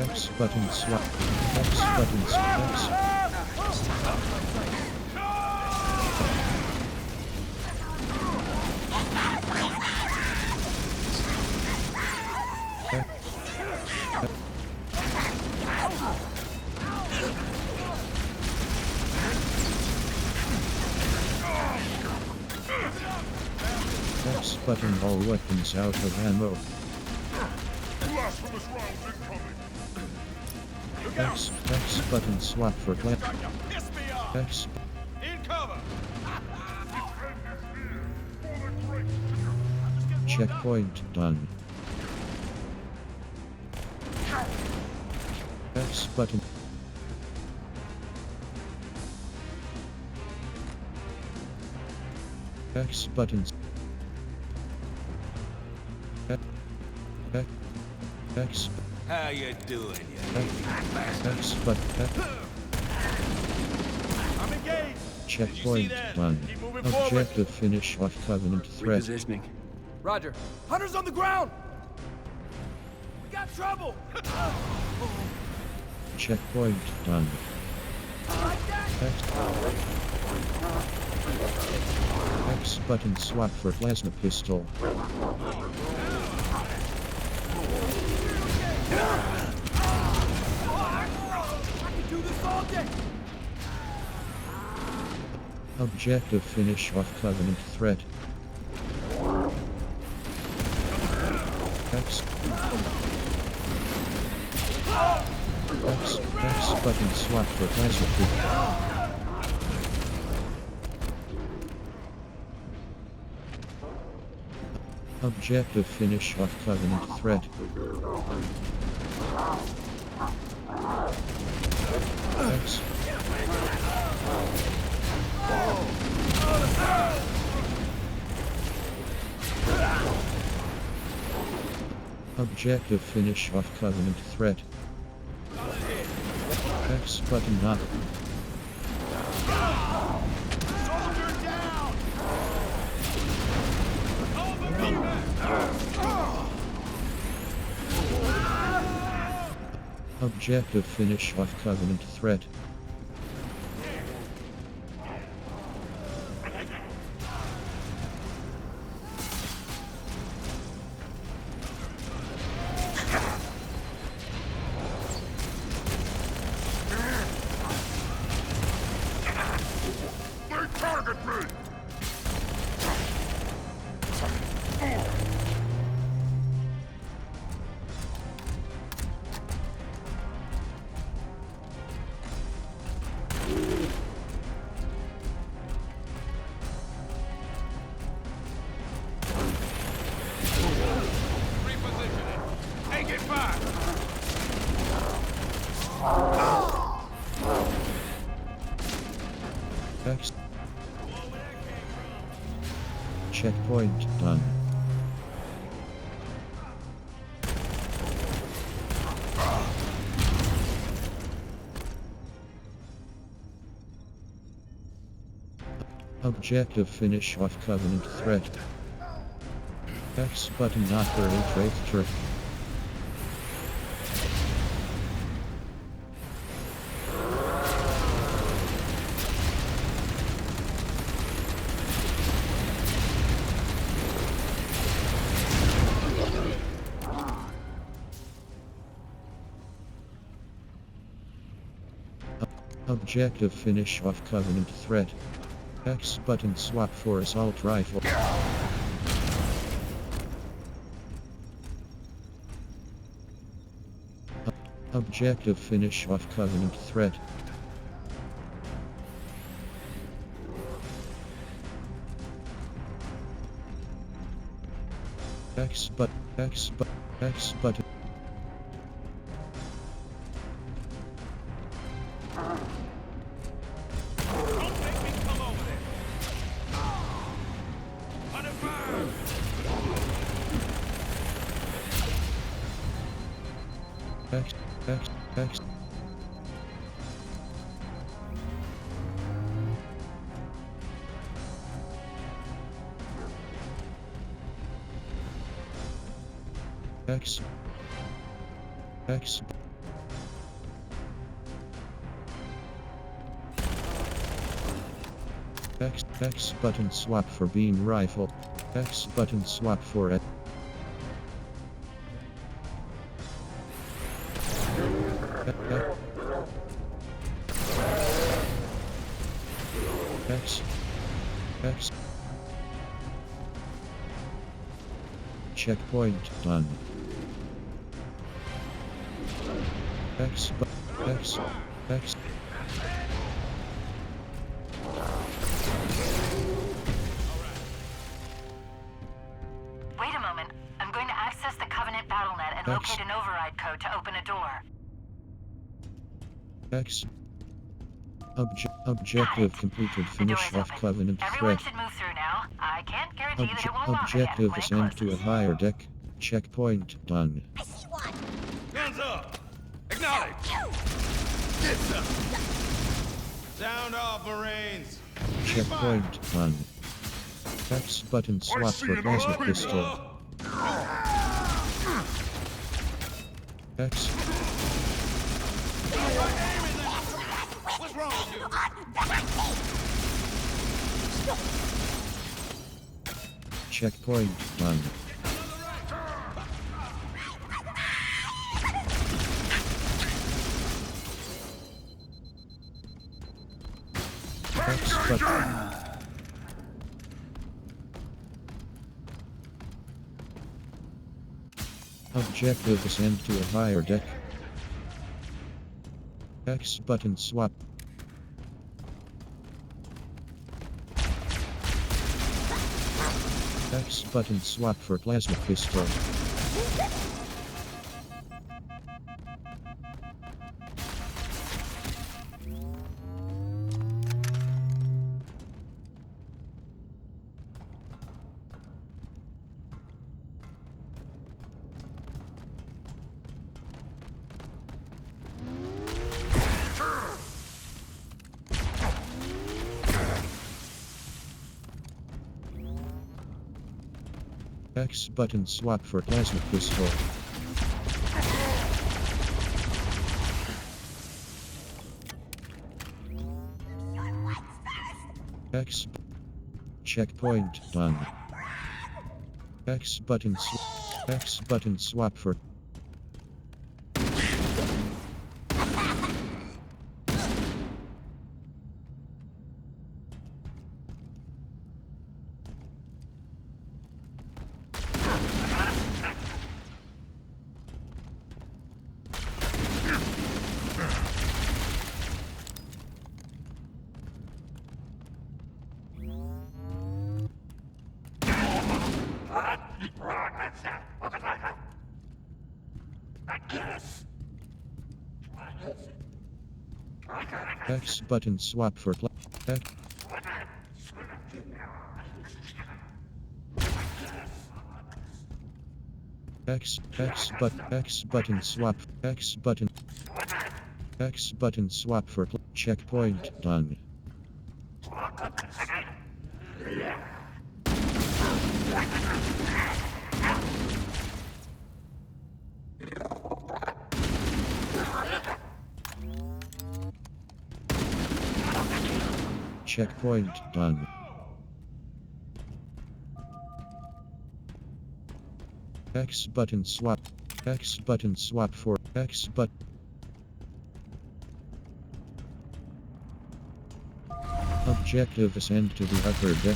X button swap. X button swap. X button all weapons out of ammo. Blasphemous rounds incoming. X button swap for plant. Piss me off! X In cover! checkpoint done. X button. X buttons. X. How you doing, X button. I'm engaged! Checkpoint that? done. Keep moving forward. Objective finish off Covenant threat. Repositioning. Roger. Hunter's on the ground! We got trouble! Checkpoint done. X button swap for plasma pistol. Objective finish off Covenant threat. X button swap for plasma pistol. Objective finish off Covenant threat. X. Objective finish off Covenant threat. X button not. Objective finish off Covenant threat. They target me! Repositioning. Take it back! X. Checkpoint done. Objective finish off Covenant threat. X button operate Wraith turret. Objective finish off Covenant threat. X button swap for assault rifle. Objective finish off Covenant threat. X button. X. X button swap for beam rifle. X button swap for it. X. Checkpoint done. X. Wait a moment. I'm going to access the Covenant BattleNet and locate an override code to open a door. X. Objective completed. Finish off Covenant Everyone threat. should move through now. I can't guarantee that it won't lock again Objective when it ascend to a closes. higher deck. Checkpoint done. I see one. Hands up! Acknowledge! Get some! Sound off, Marines! Checkpoint done. X button swap for plasma pistol. X. What's wrong with you? Checkpoint done. X button. Objective ascend to a higher deck. X button swap. X button swap for plasma pistol. X button swap for plasma pistol. X. Checkpoint done. X button swap for. X button swap for X button swap X button swap for checkpoint done. Checkpoint done. X button swap. X button swap for X button. Objective ascend to the upper deck.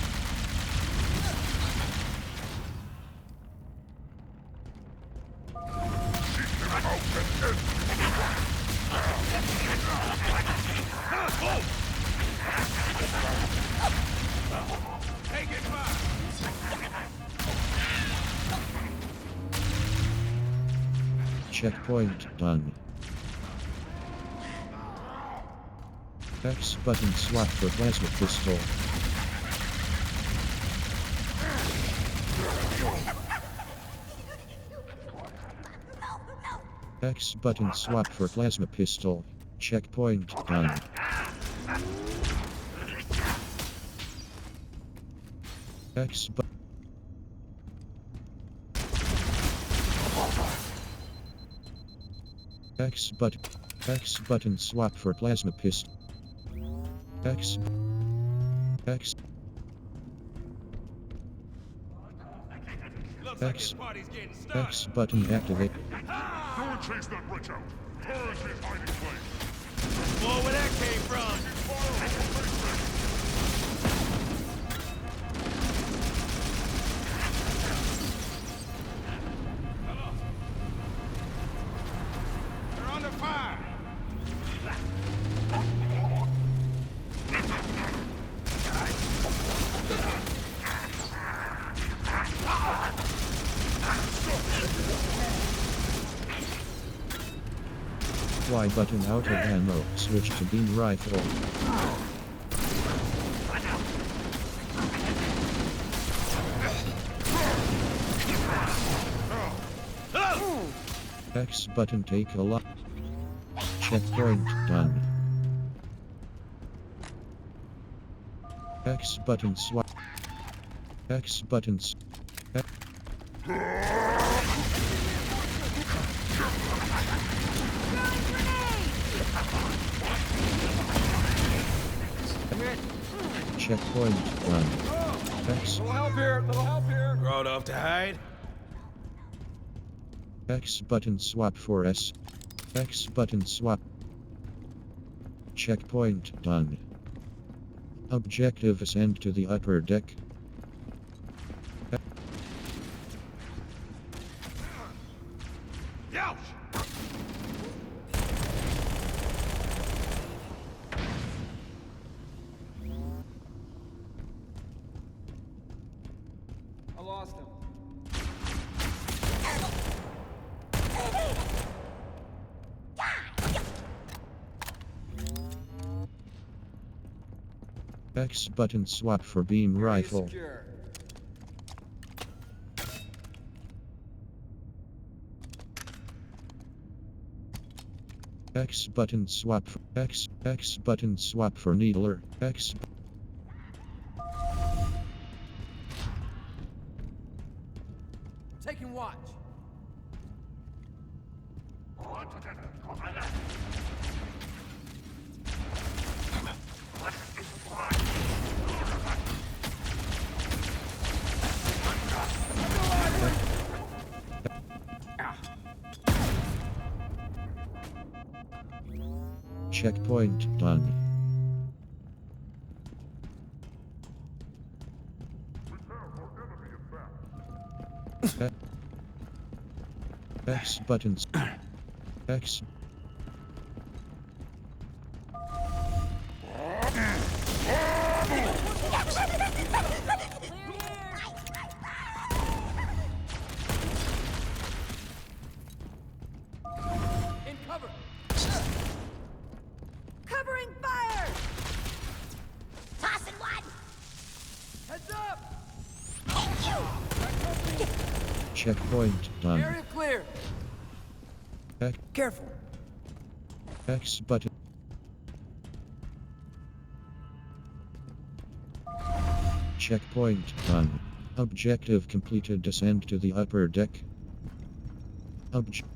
Checkpoint done. X button swap for plasma pistol. X button swap for plasma pistol. Checkpoint done. X button. X button swap for plasma pistol. X Looks like this party's getting started. X button activate. Don't chase that wretch out. Turret his hiding place. Whoa, where that came from? They're under fire. Y button out of ammo. Switch to beam rifle. X button take a lot. Checkpoint done. X button swap. X buttons. Checkpoint done. X Little help here. Rolled off to hide. X button swap for S. X button swap. Checkpoint done. Objective ascend to the upper deck. Ouch! I lost him. X button swap for beam rifle. Secure. X button swap for X button swap for needler. X Taking watch. Checkpoint done. X buttons. X. In cover. Covering fire! Tossing one! Heads up. Checkpoint done. Area clear. X, Careful. X button. Checkpoint done. Objective completed. Descend to the upper deck.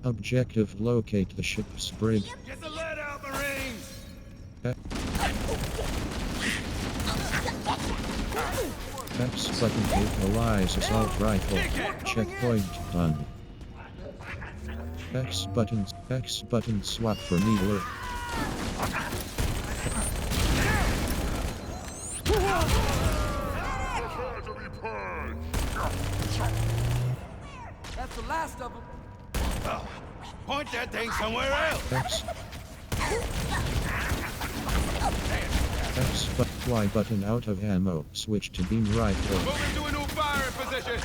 Objective locate the ship's brig. Get the lead out, Marines! X button equalize assault rifle. Checkpoint done. X button swap for needler. Prepare to be purged! That's the last of them. Point that thing somewhere else! Y button out of ammo. Switch to beam rifle. Moving to a new firing position!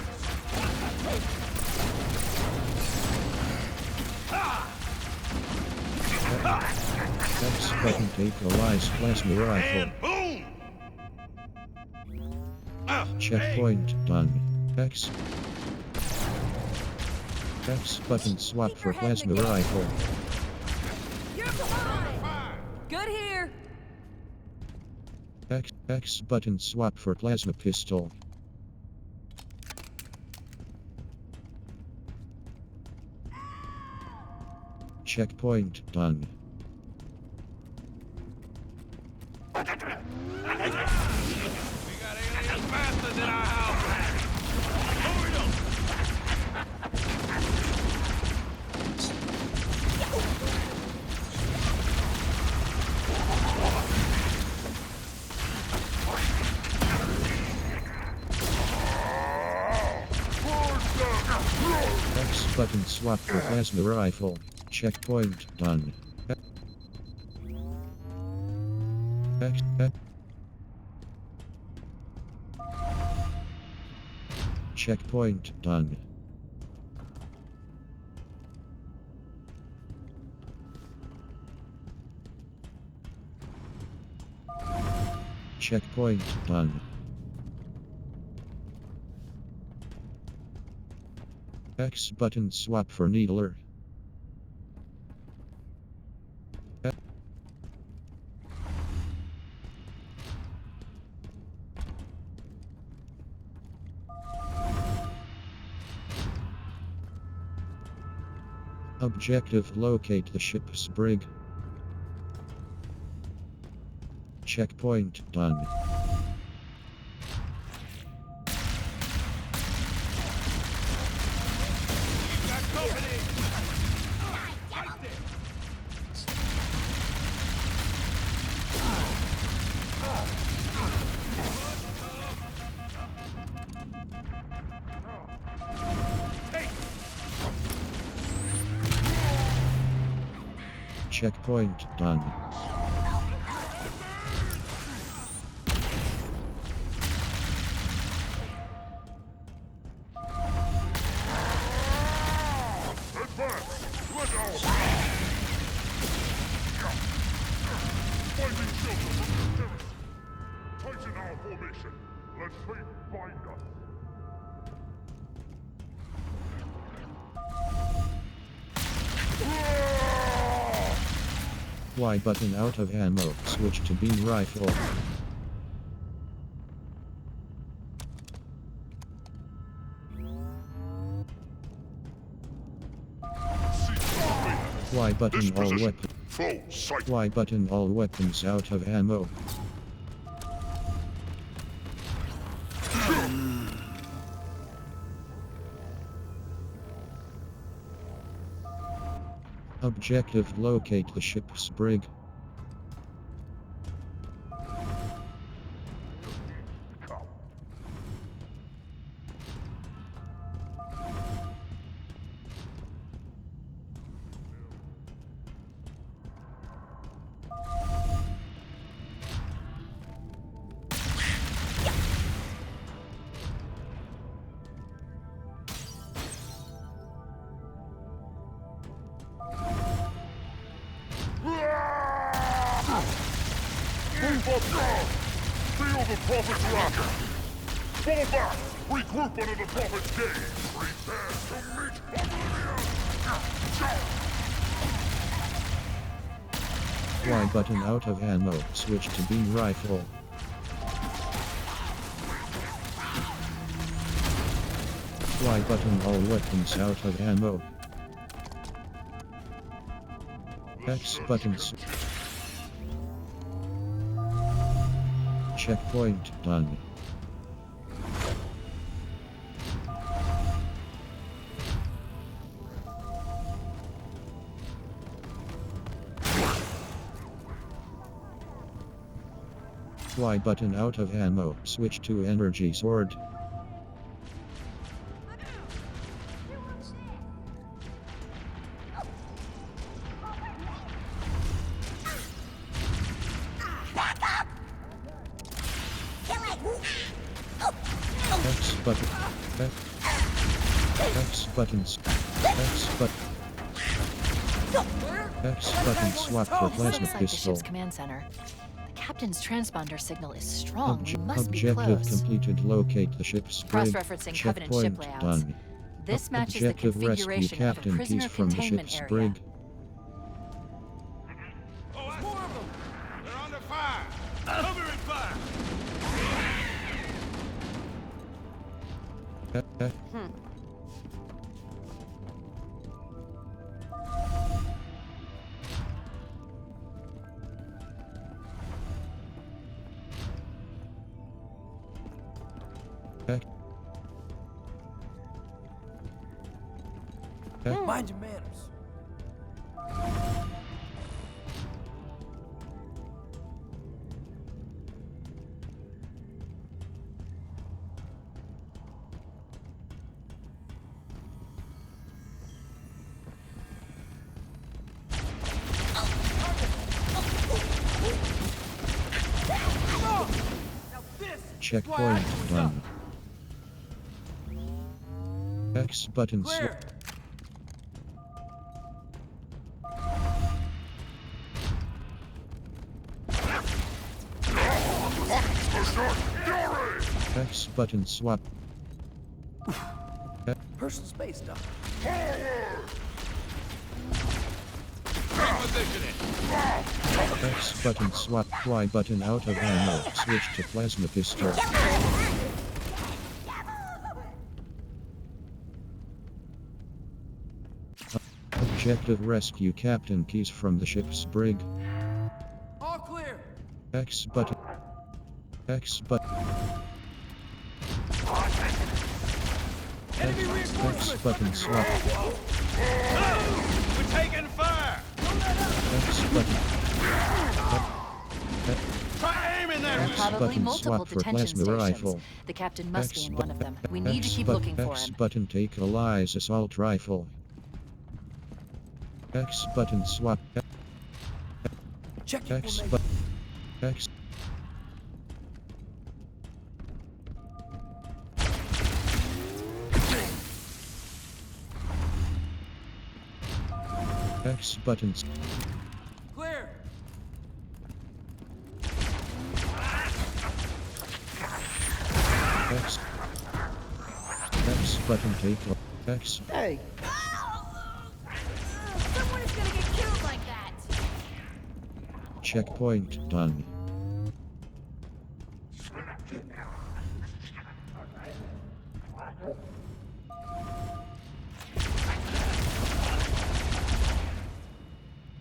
X button equalize plasma rifle. And boom! Checkpoint done. X button swap for plasma rifle. You're behind! Good here! X button swap for plasma pistol. Checkpoint done. We got aliens bastards in our house! Moving them! X button swap for plasma rifle. Checkpoint done. Checkpoint done. Checkpoint done. X button swap for needler. Objective locate the ship's brig. Checkpoint done. Got company! Checkpoint done. Advance! Let out! Finding shelter from the terrorists! Tighten our formation! Let fate bind us! Y button out of ammo. Switch to beam rifle. Y button all weapons. Foe sight! Y button all weapons out of ammo. Objective locate the ship's brig. Move up now! Feel the Prophet's wrath! Fall back! Regroup under the Prophet's gaze! Prepare to meet Oblivion! Y button out of ammo. Switch to beam rifle. Y button, all weapons out of ammo. X buttons. Checkpoint done. Y button out of ammo. Switch to energy sword. X button. X buttons. X button. X button swap for plasma Looks like the pistol. ship's command center. The captain's transponder signal is strong. We must be Objective close. completed. Locate the ship's brig. Cross-referencing Covenant ship Checkpoint layouts. done. This matches the Objective rescue configuration of a captain keys prisoner from the containment ship's area. brig. Oh, that's more of them! They're under fire! Covering fire! Mind your manners. Checkpoint done. X button Clear. X button swap. Personal space stuff. Repositioning! X button swap. Y button out of ammo. Switch to plasma pistol. Objective rescue captain keys from the ship's brig. All clear. X button. X button. Enemy X reinforcements. button swap. Oh! We're taking fire! X button. Try aiming there! There are probably button multiple swap for detention plasma stations. rifle. The captain must be X in one of them. We need to X keep but- looking for X him. button take Eli's assault rifle. X button swap. Check X information. but X. X buttons. Clear. X. X button take X. Hey. Someone is gonna get killed like that! Checkpoint done.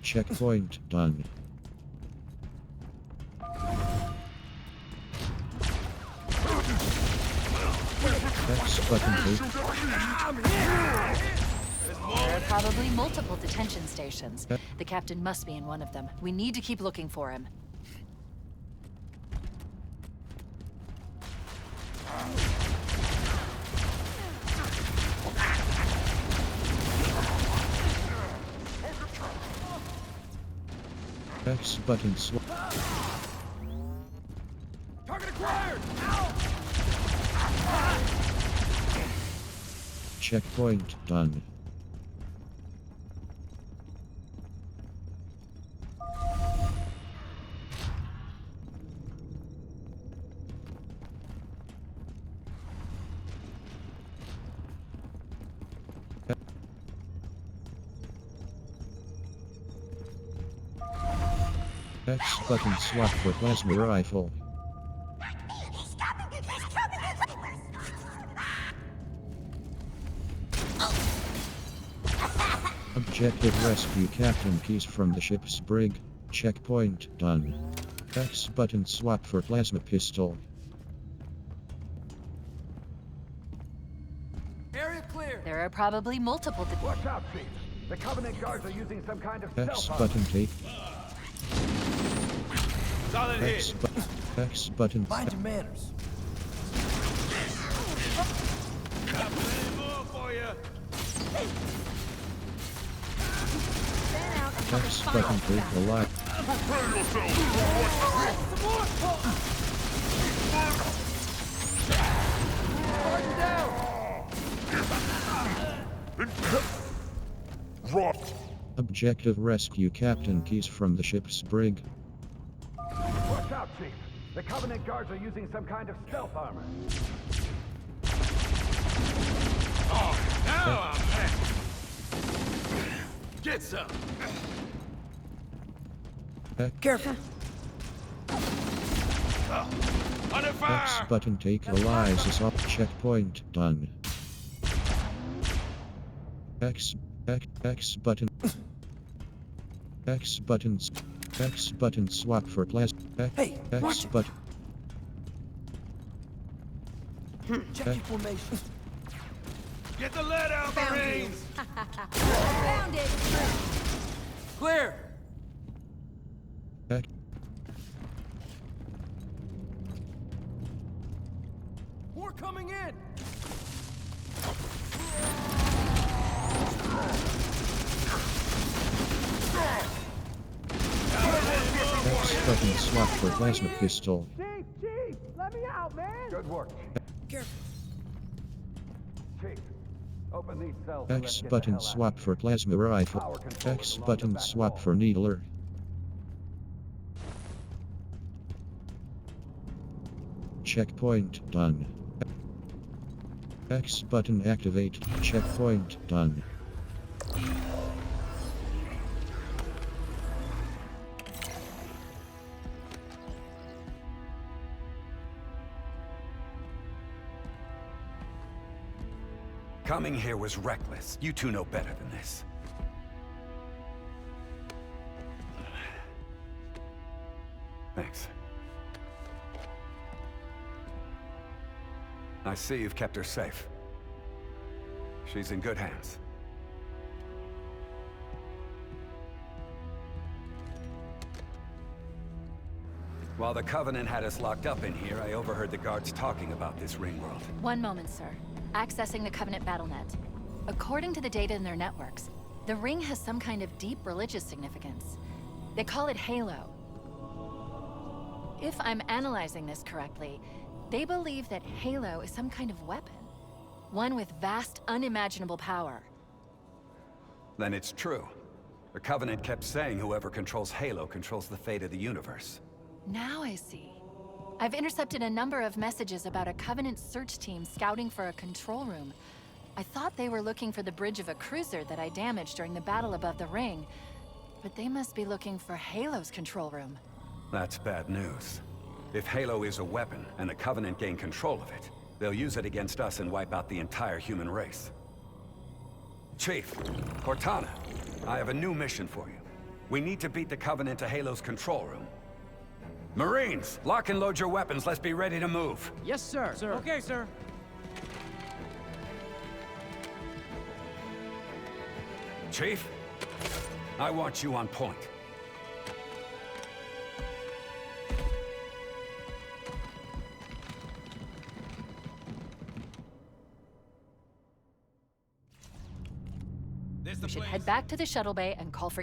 Checkpoint done. X button take. There are probably multiple detention stations. The captain must be in one of them. We need to keep looking for him. X button swap. Target acquired. Checkpoint done. X button swap for plasma rifle. Objective rescue Captain Keys from the ship's brig. Checkpoint done. X button swap for plasma pistol. Area clear. There are probably multiple. Watch out, Chief. The Covenant guards are using some kind of X stealth button take. Solid X, hit. X button. Mind your manners. Got plenty more for you. Fan out and cover X fire. button take alive. Prepare yourselves Rock. Objective rescue Captain Keys from the ship's brig. Watch out, Chief. The Covenant guards are using some kind of stealth armor. Now I'm back. Get some. Careful. Under X fire. button take alive is up. Checkpoint done. X button. X buttons. X button swap for plasma. Hey, X watch it. button. Check your formation. Get the lead out, Marines. Found it. Clear. X. More coming in. X button swap for plasma pistol. Chief! Let me out, man! Good work. Careful. Chief, open these cells and let's X get the button hell out. swap for plasma rifle. Power control X is along button the back swap wall. for needler. Checkpoint done. X button activate. Checkpoint done. Coming here was reckless. You two know better than this. Thanks. I see you've kept her safe. She's in good hands. While the Covenant had us locked up in here, I overheard the guards talking about this ring world. One moment, sir. Accessing the Covenant BattleNet. According to the data in their networks, the ring has some kind of deep religious significance. They call it Halo. If I'm analyzing this correctly, they believe that Halo is some kind of weapon. One with vast, unimaginable power. Then it's true. The Covenant kept saying whoever controls Halo controls the fate of the universe. Now I see. I've intercepted a number of messages about a Covenant search team scouting for a control room. I thought they were looking for the bridge of a cruiser that I damaged during the battle above the ring, but they must be looking for Halo's control room. That's bad news. If Halo is a weapon, and the Covenant gain control of it, they'll use it against us and wipe out the entire human race. Chief, Cortana, I have a new mission for you. We need to beat the Covenant to Halo's control room. Marines, lock and load your weapons. Let's be ready to move. Yes, sir. Okay, sir. Chief, I want you on point. This the We should place. head back to the shuttle bay and call for